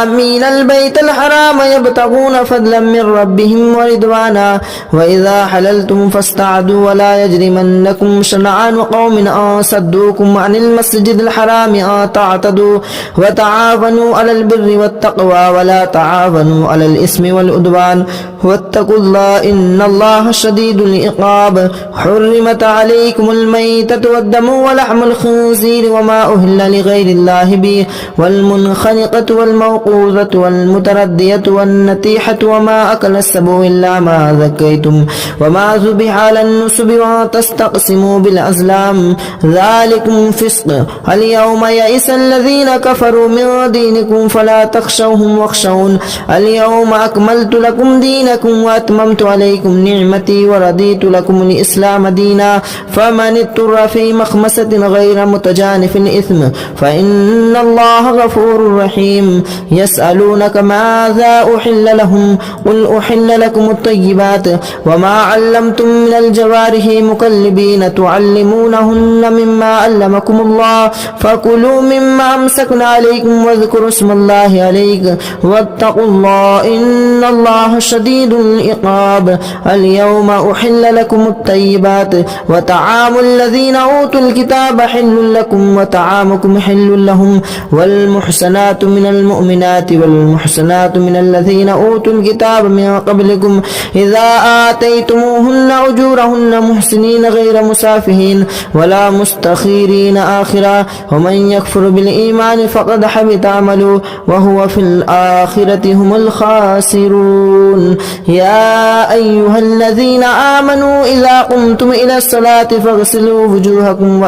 آمين البيت الحرام يبتغون فضلا من ربهم ورضوانا وإذا حللتم فاستعدوا ولا يجرمنكم شنعان قوم أن صدوكم عن المسجد الحرام أن تعتدوا وتعاونوا على البر والتقوى ولا تعاونوا على الإثم والعدوان واتقوا الله إن الله شديد العقاب. حرمت عليكم الميتة والدم ولحم الخنزير وما أهل لغير الله به والمنخنقة والموقوذة والمتردية والنتيحة وما أكل السبع إلا ما ذكيتم وما ذبح على النسب وتستقسموا بالأزلام ذلكم فسق. اليوم يئس الذين كفروا من دينكم فلا تخشوهم واخشون. اليوم أكملت لكم دينكم وأتممت عليكم نعمتي ورضيت لكم الإسلام دينا. فمن اضطر في مخمسة غير متجانف إثم فإن الله غفور رحيم. يسألونك ماذا أحل لهم قل أحل لكم الطيبات وما علمتم من الجوارح مكلبين تعلمونهن مما علمكم الله فكلوا مما أمسكنا عليكم واذكروا اسم الله عليك واتقوا الله إن الله شديد العقاب. اليوم أحل لكم الطيبات وطعام الذين أوتوا الكتاب حل لكم وطعامكم حل لهم والمحسنات من المؤمنات والمحسنات من الذين أوتوا الكتاب من قبلكم إذا آتيتموهن أجورهن محسنين غير مسافهين ولا مستخيرين آخرا ومن يكفر بالإيمان فقد حبط عمله وهو في الآخرة هم الخاسرون يا أيها الذين آمنوا إذا قمتم إلى الصلاة فاغسلوا وجوهكم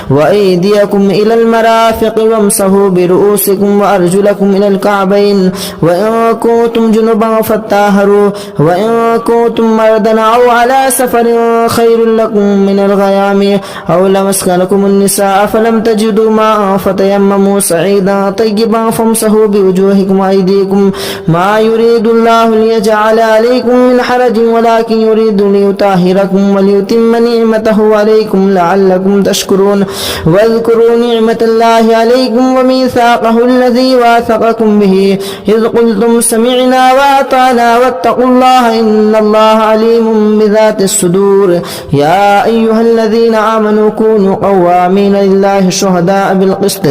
وأيديكم إلى المرافق وامسحوا برؤوسكم وأرجلكم إلى الكعبين وإن كنتم جنبا فطهروا وإن كنتم مرضى أو على سفر خير لكم من الغيام أو لمسكنكم النساء فلم تجدوا ماء فتيمموا صعيدا طيبا فامسحوا بوجوهكم وأيديكم ما يريد الله ليجعل عليكم من حرج ولكن يريد ليطهركم وليتم نعمته عليكم لعلكم تشكرون واذكروا نعمة الله عليكم وميثاقه الذي واثقكم به إذ قلتم سمعنا وأطعنا واتقوا الله إن الله عليم بذات الصدور يا أيها الذين آمنوا كونوا قوامين لله شهداء بالقسط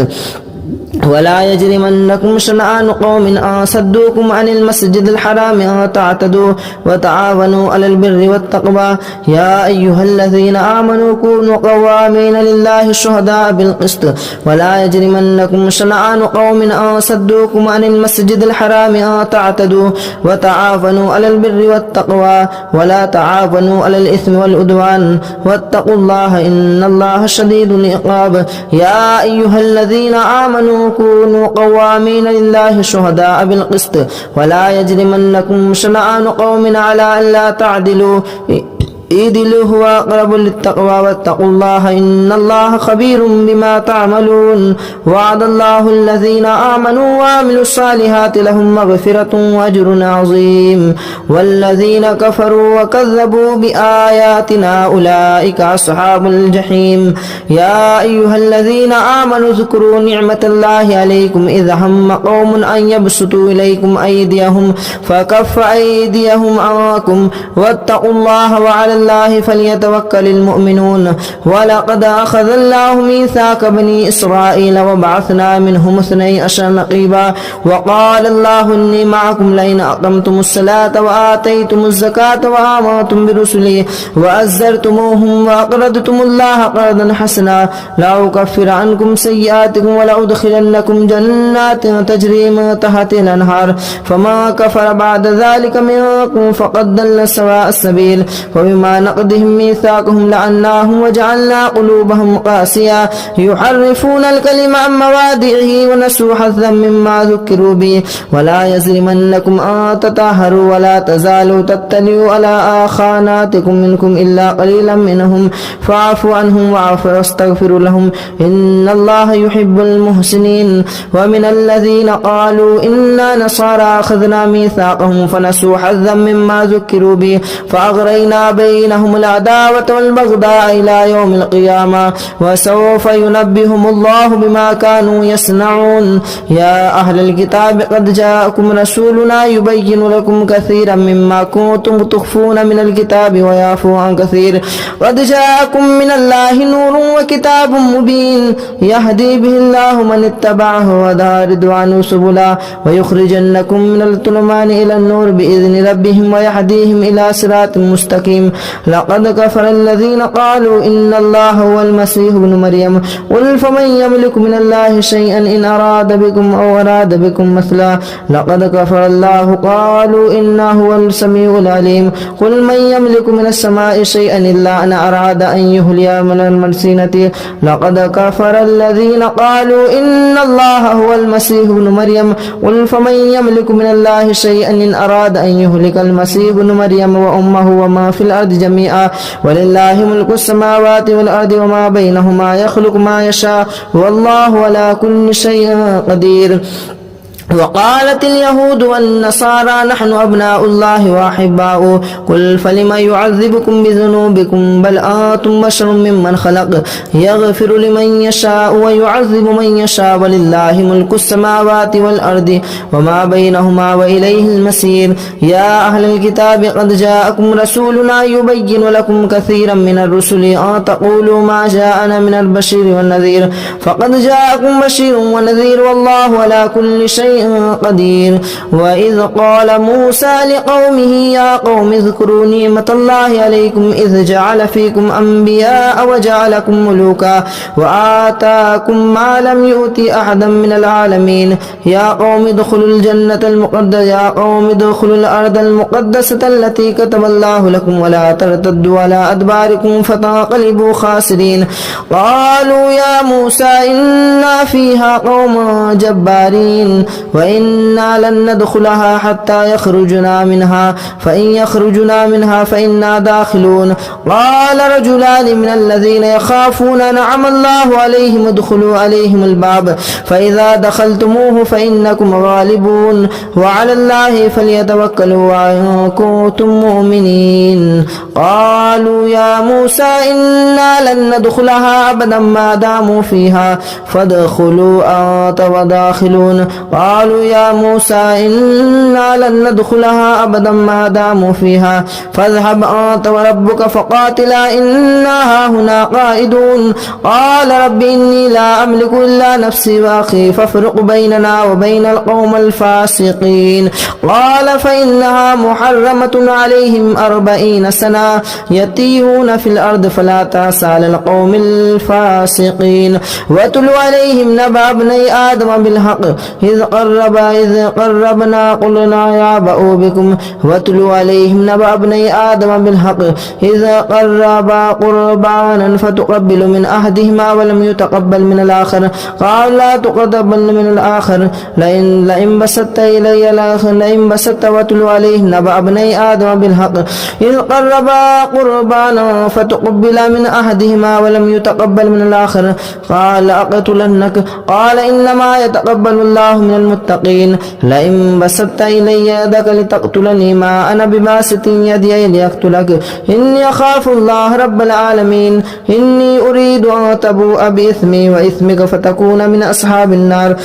ولا يجرمنكم شنآن قوم أن صدوكم عن المسجد الحرام أن تعتدوا وتعاونوا على البر والتقوى يا أيها الذين آمنوا كونوا قوامين لله شهداء بالقسط ولا يجرمنكم شنآن قوم أن صدوكم عن المسجد الحرام أن تعتدوا وتعاونوا على البر والتقوى ولا تعاونوا على الإثم والعدوان واتقوا الله إن الله شديد العقاب يا أيها الذين آمنوا كونوا قوامين لله شهداء بالقسط ولا يجرمنكم شنآن قوم على ألا تعدلوا اعدلوا هو أقرب للتقوى واتقوا الله إن الله خبير بما تعملون وعد الله الذين آمنوا وعملوا الصالحات لهم مغفرة وأجر عظيم والذين كفروا وكذبوا بآياتنا أولئك أصحاب الجحيم يا أيها الذين آمنوا اذكروا نعمة الله عليكم إذ هم قوم أن يبسطوا إليكم أيديهم فكف أيديهم عنكم واتقوا الله وعلى الله فليتوكل المؤمنون ولقد أخذ الله ميثاق بني إسرائيل وبعثنا منهم 12 نقيبا وقال الله إني معكم لئن أقمتم الصلاة وآتيتم الزكاة وآمنتم برسلي وأزرتموهم وأقرضتم الله قرضا حسنا لأكفر عنكم سيئاتكم ولأدخلنكم جنات تجري من تحتها الأنهار فما كفر بعد ذلك منكم فقد ضل سواء السبيل وبما نقضهم ميثاقهم لعناهم وجعلنا قلوبهم قاسية يحرفون الكلم عن مواضعه ونسوا حظا مما ذكروا به ولا يجرمنكم أن تطهروا ولا تزالوا تطلعوا على خاناتكم منكم إلا قليلا منهم فاعفوا عنهم واستغفروا لهم إن الله يحب المحسنين ومن الذين قالوا إنا نصارى أخذنا ميثاقهم فنسوا حظا مما ذكروا به فأغرينا بينهم العداوة والبغضاء إلى يوم القيامة وسوف ينبهم الله بما كانوا يصنعون يا أهل الكتاب قد جاءكم رسولنا يبين لكم كثيرا مما كنتم تخفون من الكتاب ويعفو عن كثير قد جاءكم من الله نور وكتاب مبين يهدي به الله من اتبعه ودار رضوانه سبلا ويخرجنكم من الظلمات إلى النور بإذن ربهم ويهديهم إلى صراط مستقيم لقد كفر الذين قالوا إن الله هو المسيح ابن مريم قل فمن يملك من الله شيئا إن أراد بكم أو أراد بكم مثلا لقد كفر الله قالوا إنه هو السميع العليم قل من يملك من السماء شيئا إلا أن أراد أن يهلي من المرسينة لقد كفر الذين قالوا إن الله هو المسيح ابن مريم قل فمن يملك من الله شيئا إن أراد أن يهلك المسيح ابن مريم وأمه وما في الأرض جميعا ولله ملك السماوات والأرض وما بينهما يخلق ما يشاء والله على كل شيء قدير وقالت اليهود والنصارى نحن أبناء الله وأحباؤه قل فلم يعذبكم بذنوبكم بل أنتم بشر ممن خلق يغفر لمن يشاء ويعذب من يشاء ولله ملك السماوات والأرض وما بينهما وإليه المصير يا أهل الكتاب قد جاءكم رسولنا يبين لكم كثيرا من الرسل أن تقولوا ما جاءنا من البشير والنذير فقد جاءكم بشير ونذير والله على كل شيء شيء قدير. وإذ قال موسى لقومه يا قوم اذكروا نعمة الله عليكم إذ جعل فيكم أنبياء وجعلكم ملوكا وآتاكم ما لم يؤت أحدا من العالمين. يا قوم ادخلوا الجنة المقدسة يا قوم ادخلوا الأرض المقدسة التي كتب الله لكم ولا ترتدوا على أدباركم فتنقلبوا خاسرين. قالوا يا موسى إنا فيها قوم جبارين وإنا لن ندخلها حتى يخرجنا منها فإن يخرجنا منها فإنا داخلون. قال رجلان من الذين يخافون أنعم الله عليهم ادخلوا عليهم الباب فإذا دخلتموه فإنكم غالبون وعلى الله فليتوكلوا إن كنتم مؤمنين. قالوا يا موسى إنا لن ندخلها أبدا ما داموا فيها فادخلوا أنت وداخلون. قالوا يا موسى إنا لن ندخلها أبدا ما داموا فيها فاذهب أنت وربك فقاتلا إنا هاهنا قائدون. قال رب إني لا أملك إلا نفسي وأخي فافرق بيننا وبين القوم الفاسقين. قال فإنها محرمة عليهم 40 سنة يتيهون في الأرض فلا تأس على القوم الفاسقين. واتل عليهم نبأ ابني آدم بالحق إذ قربنا قلنا يا بأوا بكم واتل عليهم نبأ ابني آدم بالحق إذ قربا قربانا فتقبل من أحدهما ولم يتقبل من الآخر قال لا تقبل من الآخر لئن بسطت إلي لئن بسطت واتل عليهم نبأ ابني آدم بالحق إذ قربا قربانا فتقبل من أحدهما ولم يتقبل من الآخر قال أقتلنك قال إنما يتقبل الله من المتقين. لئن بسطت إلي يدك لتقتلني ما أنا بباسط يدي لأقتلك إني أخاف الله رب العالمين. إني أريد أن تبوء بإثمي وإثمك فتكون من أصحاب النار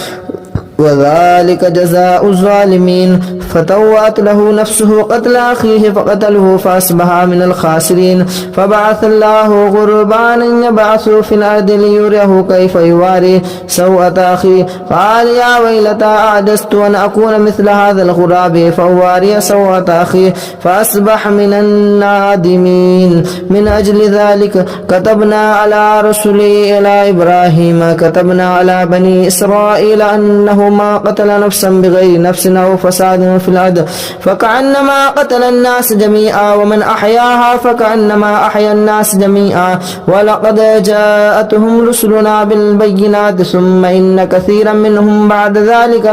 وذلك جزاء الظالمين. فتوأت له نفسه قتل أخيه فقتله فأصبح من الخاسرين. فبعث الله غربانا يبعث في الأرض ليريه كيف يواري سوءة أخيه قال يا ويلتى أعجزت أن أكون مثل هذا الغراب فأواري سوءة أخيه فأصبح من النادمين. من أجل ذلك كتبنا على رسله إلى إبراهيم كتبنا على بني إسرائيل أنه ما قتل نفسا بغير نفس أو فساد في الأرض فكأنما قتل الناس جميعا ومن أحياها فكأنما أحيا الناس جميعا. ولقد جاءتهم رسلنا بالبينات ثم إن كثيرا منهم بعد ذلك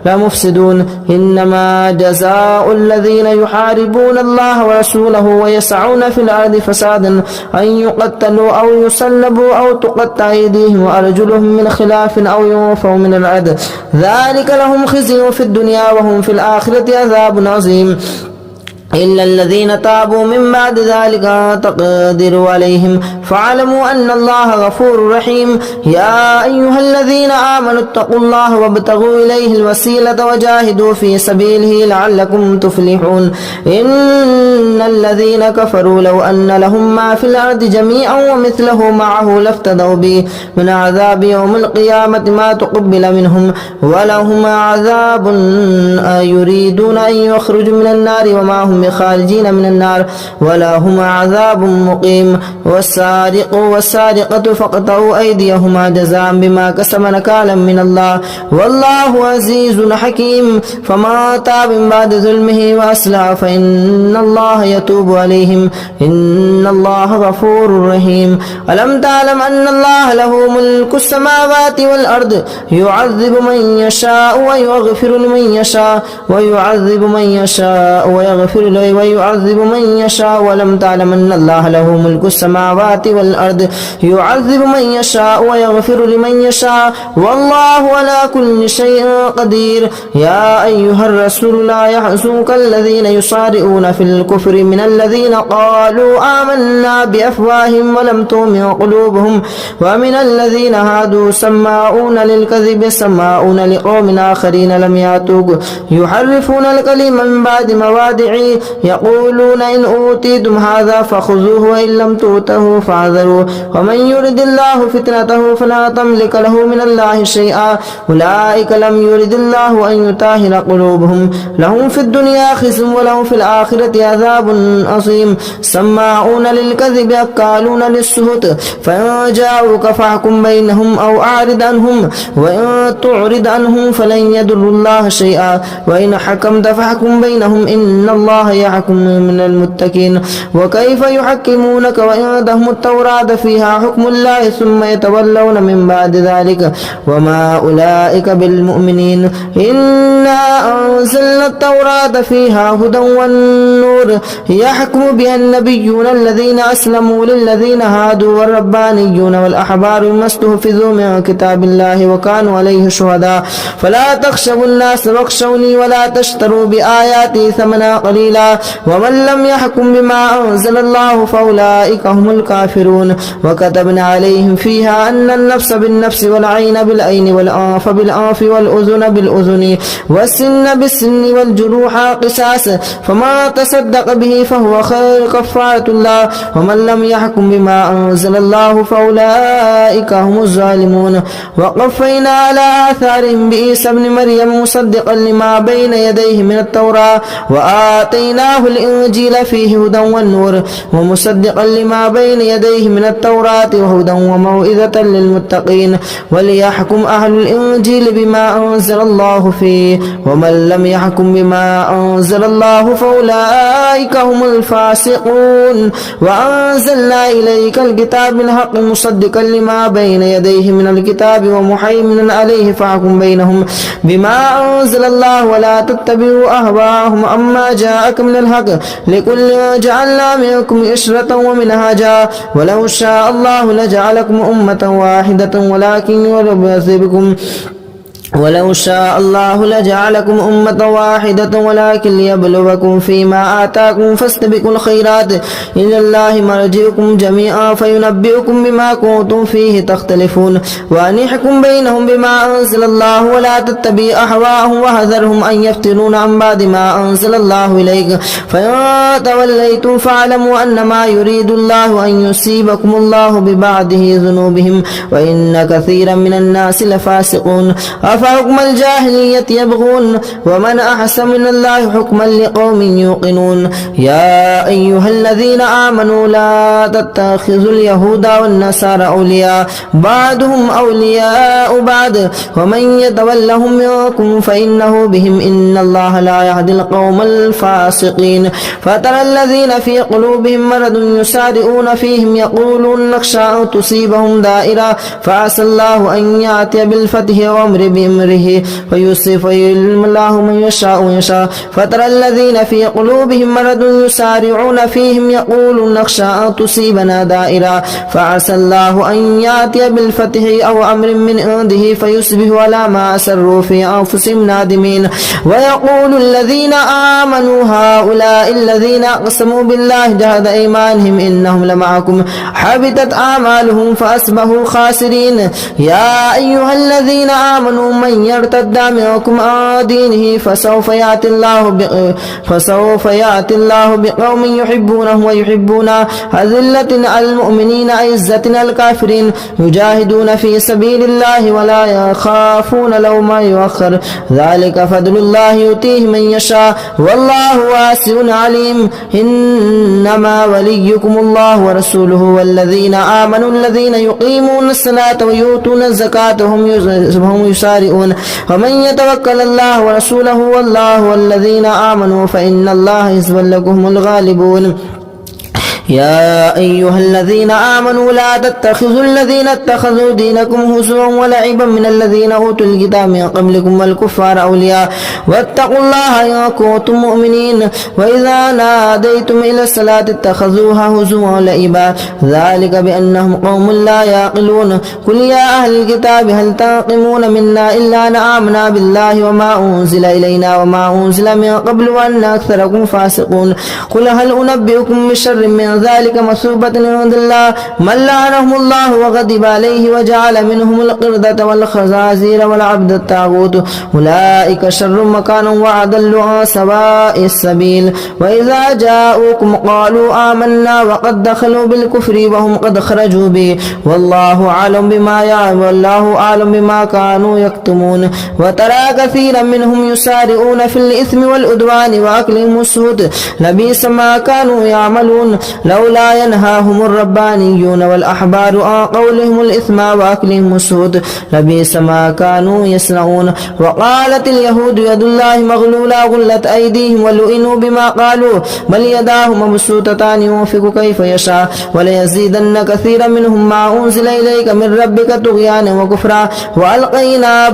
لمفسدون. إنما جزاء الذين يحاربون الله ورسوله ويسعون في الأرض فسادا أن يقتلوا أو يصلبوا أو تقطع أيديهم وأرجلهم من خلاف أو ينفوا من الأرض ذلك لهم خزي في الدنيا وهم في الآخرة عذاب عظيم. إلا الذين تابوا من بعد ذلك تقدروا عليهم فاعلموا أن الله غفور رحيم. يا أيها الذين آمنوا اتقوا الله وابتغوا إليه الوسيلة وجاهدوا في سبيله لعلكم تفلحون. إن الذين كفروا لو أن لهم ما في الأرض جميعا ومثله معه لافتدوا به من عذاب يوم القيامة ما تقبل منهم ولهم عذاب يريدون أن يخرجوا من النار وما هم خارجين من النار ولهم عذاب مقيم. والسارق والسارقة فاقطعوا أيديهما جزاء بما كسبوا نكالا من الله والله عزيز حكيم. فما تاب من بعد ظلمه وأصلح فإن الله يتوب عليهم إن الله غفور رحيم. ألم تعلم أن الله له ملك السماوات والأرض يعذب من يشاء ويغفر لمن يشاء ويعذب من يشاء ويعذب من يشاء. ولم تعلم أن الله له ملك السماوات والأرض يعذب من يشاء ويغفر لمن يشاء والله على كل شيء قدير. يا أيها الرسول لا يحزنك الذين يصارعون في الكفر من الذين قالوا آمنا بأفواههم ولم تؤمن قلوبهم ومن الذين هادوا سماعون للكذب سماعون لقوم آخرين لم يأتوك يحرفون الكلم من بعد مواضعه يقولون إن أوتيتم هذا فخذوه وإن لم تؤتوه فاحذروا ومن يرد الله فتنته فلا تملك له من الله شيئا أولئك لم يرد الله أن يطهر قلوبهم لهم في الدنيا خزي ولهم في الآخرة عذاب عظيم سماعون للكذب أكالون للسهت فإن جاءوك فاحكم بينهم أو أعرض عنهم وإن تعرض عنهم فلن يضروا الله شيئا وإن حكمت فاحكم بينهم إن الله يحكم من المتقين وكيف يحكمونك وعندهم التوراة فيها حكم الله ثم يتولون من بعد ذلك وما أولئك بالمؤمنين إنا أنزلنا التوراة فيها هدى والنور يحكم بها النبيون الذين أسلموا للذين هادوا والربانيون والأحبار بما استحفظوا من كتاب الله وكانوا عليه شهداء فلا تخشوا الناس واخشوني ولا تشتروا بآياتي ثمنا قليلا ومن لم يحكم بما أنزل الله فأولئك هم الكافرون وكتبنا عليهم فيها أن النفس بالنفس والعين بالعين والأنف بالأنف والأذن بالأذن والسن بالسن والجروح قصاص فما تصدق به فهو خير كفارة الله ومن لم يحكم بما أنزل الله فأولئك هم الظالمون وقفينا على آثارهم بعيسى ابن مريم مصدقا لما بين يديه من التوراة وآتيناه الإنجيل فيه هدى والنور ومصدقا لما بين يديه من التوراة وهدى وموعظة للمتقين وليحكم أهل الإنجيل بما أنزل الله فيه ومن لم يحكم بما أنزل الله فأولئك هم الفاسقون وأنزلنا إليك الكتاب بالحق مصدقا لما بين يديه من الكتاب ومهيمنا عليه فاحكم بينهم بما أنزل الله ولا تتبعوا أهواءهم أما جاءك من الحق لكل جعلنا منكم إشرة ومنهاجا ولو شاء الله لجعلكم أمة واحدة ولكن يبلوكم ولو شاء الله لجعلكم أمة واحدة ولكن ليبلوكم فيما آتاكم فاستبقوا الخيرات إلى الله مرجعكم جميعا فينبئكم بما كنتم فيه تختلفون وأن يحكم بينهم بما أنزل الله ولا تتبع أهواءهم وحذرهم أن يفتنون عن بعد ما أنزل الله إليك فإن توليتم فاعلموا أنما يريد الله أن يصيبكم الله ببعده ذنوبهم وإن كثيرا من الناس لفاسقون أفحكم الجاهلية يبغون ومن أحسن من الله حكما لقوم يوقنون يا أيها الذين آمنوا لا تتخذوا اليهود والنصارى أولياء بعضهم أولياء بعض ومن يتولهم منكم فإنه بهم إن الله لا يهدي القوم الفاسقين فترى الذين في قلوبهم مرض يسارعون فيهم يقولون نخشى أن تصيبهم دائرة فعسى الله أن يأتي بالفتح وأمر بأمره فيصرف ويعلم الله من يشاء ويشاء فترى الذين في قلوبهم مرض يسارعون فيهم يقولون نخشى أن تصيبنا دائرة فعسى الله أن يأتي بالفتح أو أمر من عنده فيصبحوا على ما أسروا في أنفسهم نادمين ويقول الذين آمنوا هؤلاء الذين أقسموا بالله جهد أيمانهم إنهم لمعكم حبطت أعمالهم فأصبحوا خاسرين يا أيها الذين آمنوا من يرتد منكم عن دينه فسوف يأتي الله بقوم يحبونه ويحبون أذلة على المؤمنين عزة على الكافرين يجاهدون في سبيل الله ولا يخافون لوما يؤخر ذلك فضل الله يؤتيه من يشاء والله واسع عليم إنما وليكم الله ورسوله والذين آمنوا الذين يقيمون الصلاة ويؤتون الزكاة وهم يسارعون ومن يتوكل الله ورسوله والله والذين آمنوا فإن الله حزب لكم الغالبون يا أيها الذين آمنوا لا تتخذوا الذين اتخذوا دينكم هزوا ولعبا من الذين أوتوا الكتاب من قبلكم والكفار أولياء واتقوا الله إن كنتم مؤمنين وإذا ناديتم إلى الصلاة اتخذوها هزوا ولعبا ذلك بأنهم قوم لا يعقلون قل يا أهل الكتاب هل تنقمون منا إلا أن آمنا بالله وما أنزل إلينا وما أنزل من قبل وأن أكثركم فاسقون قل هل أنبئكم بشر من ذلك مثوبة عند الله من لعنهم الله وغضب عليه وجعل منهم القردة والخنازير والعبد الطاغوت أولئك شر مكانا وأضل عن سواء السبيل وإذا جاءوكم قالوا آمنا وقد دخلوا بالكفر وهم قد خرجوا به والله أعلم بما يعملون والله أعلم بما كانوا يكتمون وترى كثيرا منهم يسارعون في الإثم والعدوان وأكلهم السحت لبئس ما كانوا يعملون لولا ينهاهم الربانيون والأحبار عن قولهم الإثم وأكلهم السحت لبئس ما كانوا يصنعون وقالت اليهود يد الله مغلولة غلت أيديهم ولئنوا بما قالوا بل يداه مبسوطتان ينفق كيف يشاء وليزيدن كثيرا منهم ما أنزل إليك من ربك طغيانا وكفرا وألقينا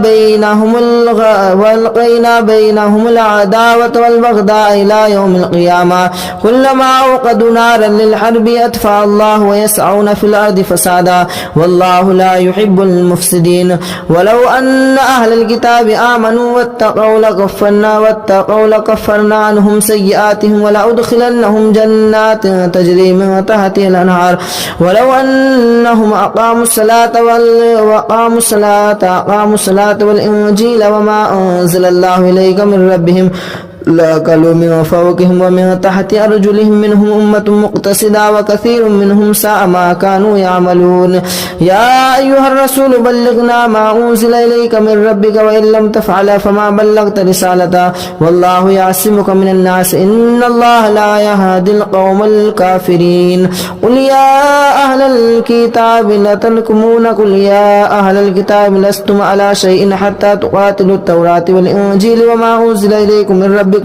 بينهم العداوة والبغضاء إلى يوم القيامة كلما أوقدوا نارا للحرب أطفأها الله ويسعون في الأرض فسادا والله لا يحب المفسدين ولو أن أهل الكتاب آمنوا واتقوا لكفرنا عنهم سيئاتهم ولأدخلنهم جنات تجري من تحتها الأنهار ولو أنهم أقاموا الصلاة والإنجيل وما أنزل الله إليك من ربهم لأكلوا من فوقهم ومن تحت أرجلهم منهم أمة مقتصدة وكثير منهم ساء ما كانوا يعملون يا أيها الرسول بلغنا ما أنزل إليك من ربك وإن لم تفعل فما بلغت رسالته والله يعصمك من الناس إن الله لا يهدي القوم الكافرين قل يا أهل الكتاب لستم على شيء حتى تقاتلوا التوراة والإنجيل وما أنزل إليكم من ربكم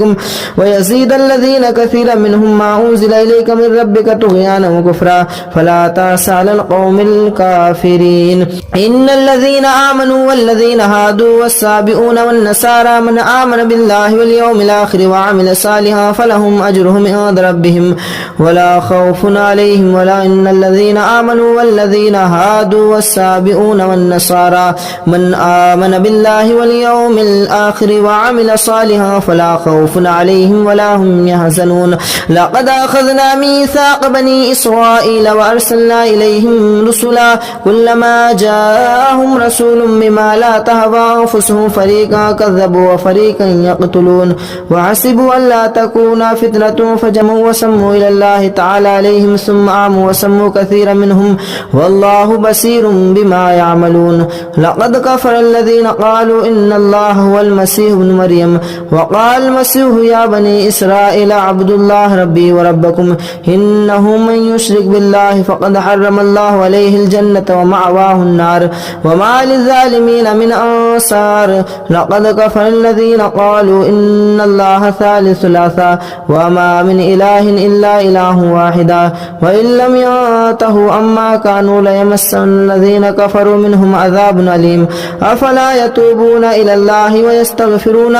ويزيد الذين كثيرا منهم ما أنزل إليك من ربك طغيانا وكفرا فلا تأس على القوم الكافرين إن الذين آمنوا والذين هادوا والسابئون والنصارى من آمن بالله واليوم الآخر وعمل صالحا فلهم أجرهم عند ربهم ولا خوف عليهم ولا إن الذين آمنوا والذين هادوا والسابئون والنصارى من آمن بالله واليوم الآخر وعمل صالحا فلا خوف عليهم ولا هم يحزنون لقد أخذنا ميثاق بني إسرائيل وأرسلنا إليهم رسلا كلما جاءهم رسول بما لا تهوى أنفسهم فريقا كذبوا وفريقا يقتلون وحسبوا أن لا تكون فتنة فجموا وسموا إلى الله تعالى عليهم ثم عموا وسموا كثيرا منهم والله بصير بما يعملون لقد كفر الذين قالوا إن الله هو المسيح ابن مريم وقال المسيح يا بني إسرائيل اعبدوا الله ربي وربكم إنه من يشرك بالله فقد حرم الله عليه الجنة ومأواه النار وما للظالمين من أنصار لقد كفر الذين قالوا إن الله ثالث ثلاثة وما من إله إلا إله واحد وإن لم ينتهوا عما كانوا ليمسن الذين كفروا منهم عذاب أليم أفلا يتوبون إلى الله ويستغفرون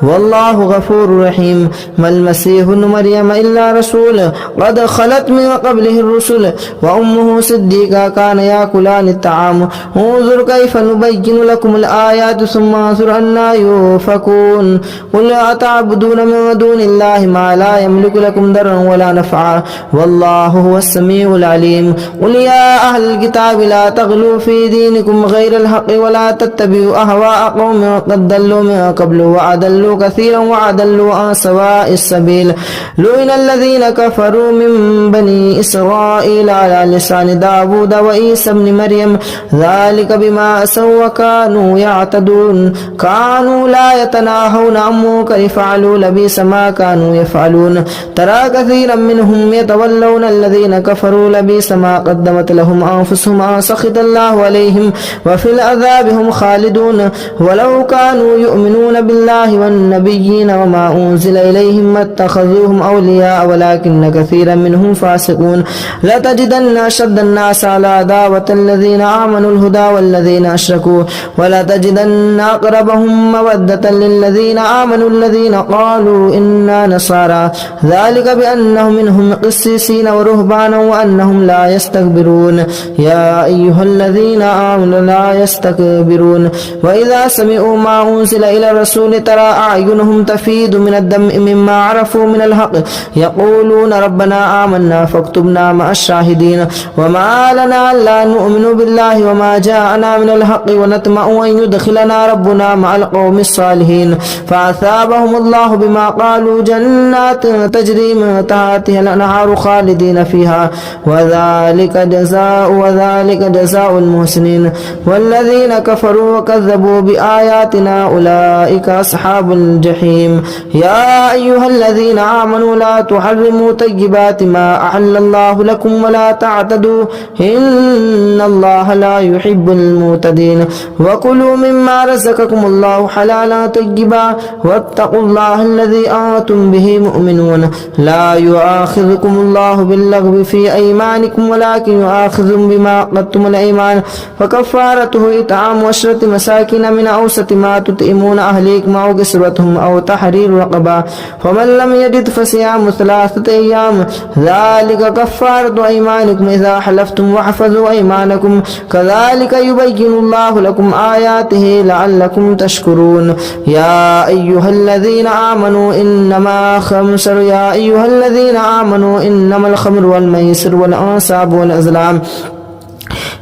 والله غفور رحيم ما المسيح ابن مريم إلا رسول قد خلت من قبله الرسل وأمه صديقة كان يأكلان الطعام انظر كيف نبين لكم الآيات ثم انظر أنا يؤفكون قل أتعبدون من دون الله ما لا يملك لكم ضرا ولا نفعا والله هو السميع العليم قل يا أهل الكتاب لا تغلوا في دينكم غير الحق ولا تتبعوا أهواء قوم قد ضلوا من قبل وأضلوا كثيرا وأضلوا عن سواء السبيل لعن الذين كفروا من بني إسرائيل على لسان داود وعيسى ابن مريم ذلك بما عصوا وكانوا يعتدون كانوا لا يتناهون عن منكر فعلوا لبئس ما كانوا يفعلون ترى كثيرا منهم يتولون الذين كفروا لبئس ما قدمت لهم أنفسهم أن سخط الله عليهم وفي العذاب هم خالدون ولو كانوا يؤمنون بالله والنبيين وما أنزل إليهم ما اتخذوهم أولياء ولكن كثيرا منهم فاسقون لتجدن أشد الناس على عداوة الذين آمنوا الهدى والذين أشركوا ولتجدن أقربهم مودة للذين آمنوا الذين قالوا إنا نصارى ذلك بأنهم منهم قسيسين ورهبانا وأنهم لا يستكبرون يا أيها الذين آمنوا لا يستكبرون وإذا سمعوا ما أنزل إلى الرسول ترى أعينهم تفيض مزيد من الدم مما عرفوا من الحق يقولون ربنا آمنا فاكتبنا مع الشاهدين وما لنا ألا نؤمن بالله وما جاءنا من الحق ونطمع أن يدخلنا ربنا مع القوم الصالحين فأثابهم الله بما قالوا جنات تجري من تحتها الأنهار خالدين فيها وذلك جزاء المحسنين والذين كفروا وكذبوا بآياتنا أولئك أصحاب الجحيم يا أيها الذين آمنوا لا تحرموا طيبات ما أحل الله لكم ولا تعتدوا إن الله لا يحب المعتدين وكلوا مما رزقكم الله حلالا طيبا واتقوا الله الذي أنتم به مؤمنون لا يؤاخذكم الله باللغو في أيمانكم ولكن يؤاخذكم بما عقدتم الأيمان فكفارته إطعام 10 مساكين من أوسط ما تطعمون أهليكم أو كسوتهم أو تحرير رقبة فمن لم يجد فصيام 3 أيام ذلك كفارة أيمانكم إذا حلفتم واحفظوا أيمانكم كذلك يبين الله لكم آياته لعلكم تشكرون يا أيها الذين آمنوا إنما الخمر والميسر والأنصاب والأزلام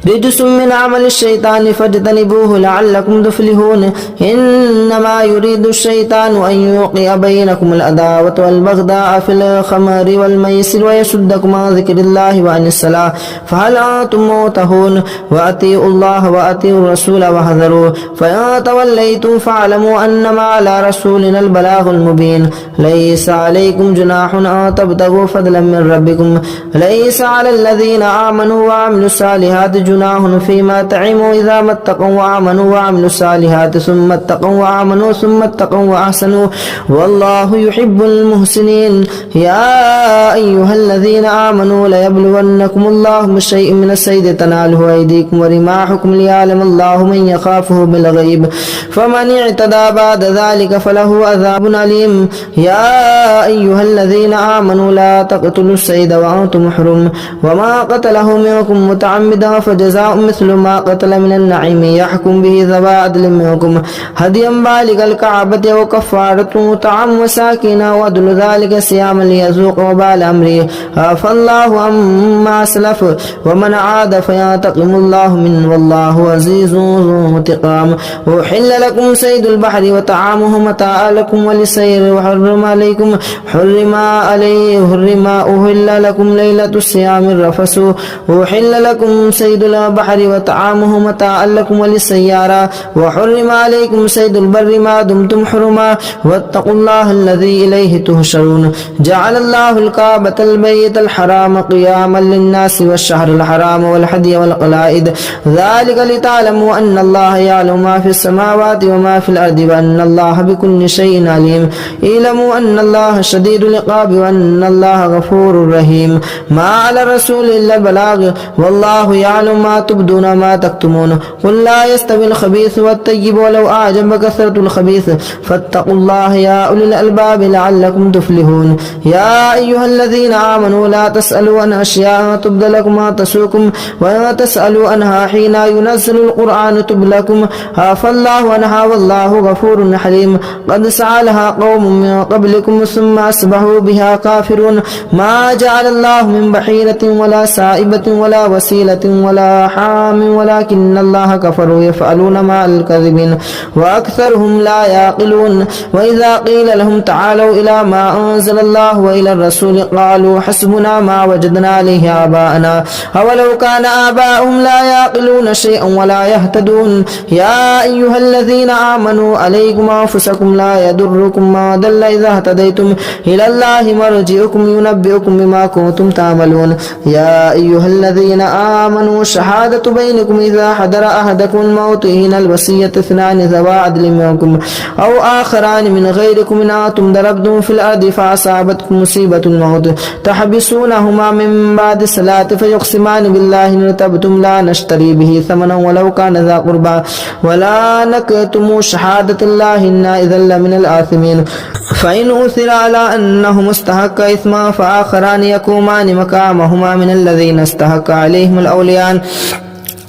رجس من عمل الشيطان فاجتنبوه لعلكم تفلحون إنما يريد الشيطان أن يوقع بينكم العداوة والبغضاء في الخمر والميسر ويصدكم عن ذكر الله وعن الصلاة فهل أنتم منتهون وأطيعوا الله وأطيعوا الرسول واحذروا فإن توليتم فاعلموا أنما على رسولنا البلاغ المبين ليس عليكم جناح أن تبتغوا فضلا من ربكم ليس على الذين آمنوا وعملوا الصالحات جناح فيما طعموا إذا ما اتقوا وآمنوا وعملوا الصالحات ثم اتقوا وآمنوا ثم اتقوا وأحسنوا والله يحب المحسنين يا أيها الذين آمنوا ليبلونكم الله بشيء من الصيد تناله أيديكم ورماحكم ليعلم الله من يخافه بالغيب فمن اعتدى بعد ذلك فله عذاب أليم يا أيها الذين آمنوا لا تقتلوا الصيد وأنتم حرم وما قتله منكم متعمدا فجزاء مثل ما قتل من النعيم يحكم به ذوى عدل منكم هديا بالغ الكعبة وكفارة طعام مساكين وعدل ذلك صياما ليذوق وبال أمره عفى الله عما سلف ومن عاد فينتقم الله منه والله عزيز ذو انتقام أحل لكم صيد البحر وطعامه متاعا لكم وللسير وحرم أهل لكم ليلة الصيام الرفث أحل لكم صيد البحر وطعامه متاعا لكم وللسيارة وحرم عليكم صيد البر ما دمتم حرما واتقوا الله الذي إليه تهشرون جعل الله الكعبة البيت الحرام قياما للناس والشهر الحرام والهدي والقلائد ذلك لتعلموا أن الله يعلم ما في السماوات وما في الأرض وأن الله بكل شيء عليم اعلموا أن الله شديد العقاب وأن الله غفور رحيم ما على الرسول إلا البلاغ والله يعلم ما تبدون وما تكتمون قل لا يستوي الخبيث والطيب ولو أعجب كثرة الخبيث فاتقوا الله يا أولي الألباب لعلكم تفلحون يا أيها الذين آمنوا لا تسألوا عن أشياء تبد لكم ما تسوكم ولا تسألوا عنها حين ينزل القرآن تبد لكم عفى الله عنها والله غفور حليم قد سألها قوم من قبلكم ثم أصبحوا بها كافرون ما جعل الله من بحيرة ولا سائبة ولا وسيلة ولا حام ولكن الله كفروا يفعلون ما الكذبين وأكثرهم لا يعقلون وإذا قيل لهم تعالوا إلى ما أنزل الله وإلى الرسول قالوا حسبنا ما وجدنا عليه آباءنا أولو كان آباؤهم لا يعقلون شيئا ولا يهتدون يا أيها الذين آمنوا عليكم أنفسكم لا يضركم ما ضل إذا اهتديتم إلى الله مرجعكم ينبئكم بما كنتم تعملون يا أيها الذين آمنوا شهادة بينكم إذا حضر أحدكم الموت حين الوصية 2 ذوى عدل منكم أو آخران من غيركم إن أنتم ضربتم في الأرض فأصابتكم مصيبة الموت تحبسونهما من بعد الصلاة فيقسمان بالله إن ارتبتم لا نشتري به ثمنا ولو كان ذا قربى ولا نكتم شهادة الله إنا إذا لمن الآثمين فإن أثر على أنهم استحق إثما فآخران يقومان مقامهما من الذين استحق عليهم الأوليان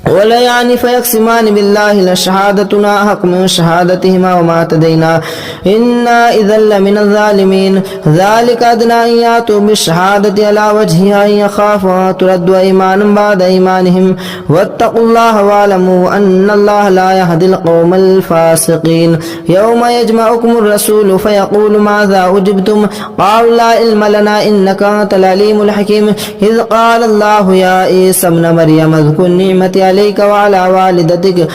ولا يعني فيقسمان بالله لشهادتنا حق من شهادتهما وما اعتدينا إنا إذا لمن الظالمين ذلك أدنى أن يأتوا بالشهادة على وجهها أن يخافوا أن ترد أيمان بعد أيمانهم واتقوا الله واعلموا أن الله لا يهدي القوم الفاسقين يوم يجمعكم الرسول فيقول ماذا أجبتم قالوا لا علم لنا إنك أنت العليم الحكيم إذ قال الله يا عيسى ابن مريم اذكر نعمتي عليك وعلى والدتك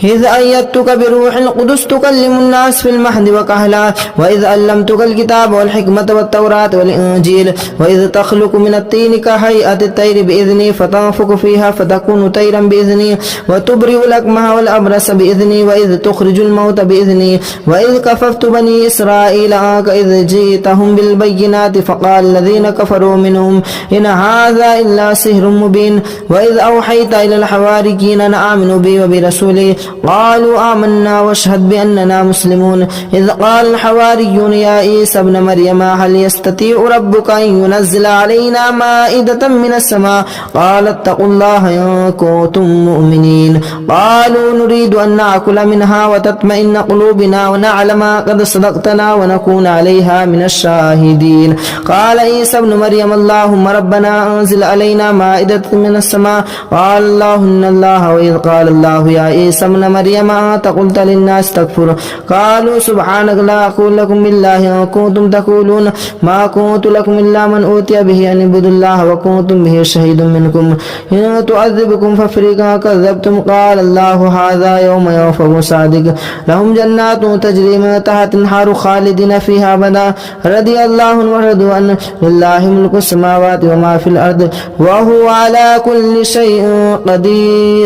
إذ أيدتك بروح القدس تكلم الناس في المهد وكهلا وإذ علمتك الكتاب والحكمة والتوراة والإنجيل وإذ تخلق من الطين كهيئة الطير بإذني فتنفخ فيها فتكون طيرا بإذني وتبرئ الأكمه والأبرص بإذني وإذ تخرج الموت بإذني وإذ كففت بني إسرائيل عنك إذ جئتهم بالبينات فقال الذين كفروا منهم إن هذا إلا سحر مبين وإذ أوحيت إلى الحواريين أن آمنوا بي وبرسولي قالوا آمنا واشهد بأننا مسلمون إذ قال الحواريون يا عيسى ابن مريم هل يستطيع ربك أن ينزل علينا مائدة من السماء قال اتقوا الله إن كنتم مؤمنين قالوا نريد أن نأكل منها وتطمئن قلوبنا ونعلم قد صدقتنا ونكون عليها من الشاهدين قال عيسى ابن مريم اللهم ربنا أنزل علينا مائدة من السماء قال الله إن الله وإذ قال الله يا عيسى ابن مريم أنت قلت للناس تكفروا قالوا سبحانك لا أقول لكم بالله إن كنتم تقولون ما كنت لكم إلا من أوتي به أن اعبدوا الله وكنتم به شهيد منكم إن تعذبكم ففريقا كذبتم قال الله هذا يوم ينفع صادق لهم جنات تجري من تحت الأنهار خالدين فيها أبدا رضي الله عنهم ورضوا عنه لله ملك السماوات وما في الأرض وهو على كل شيء قدير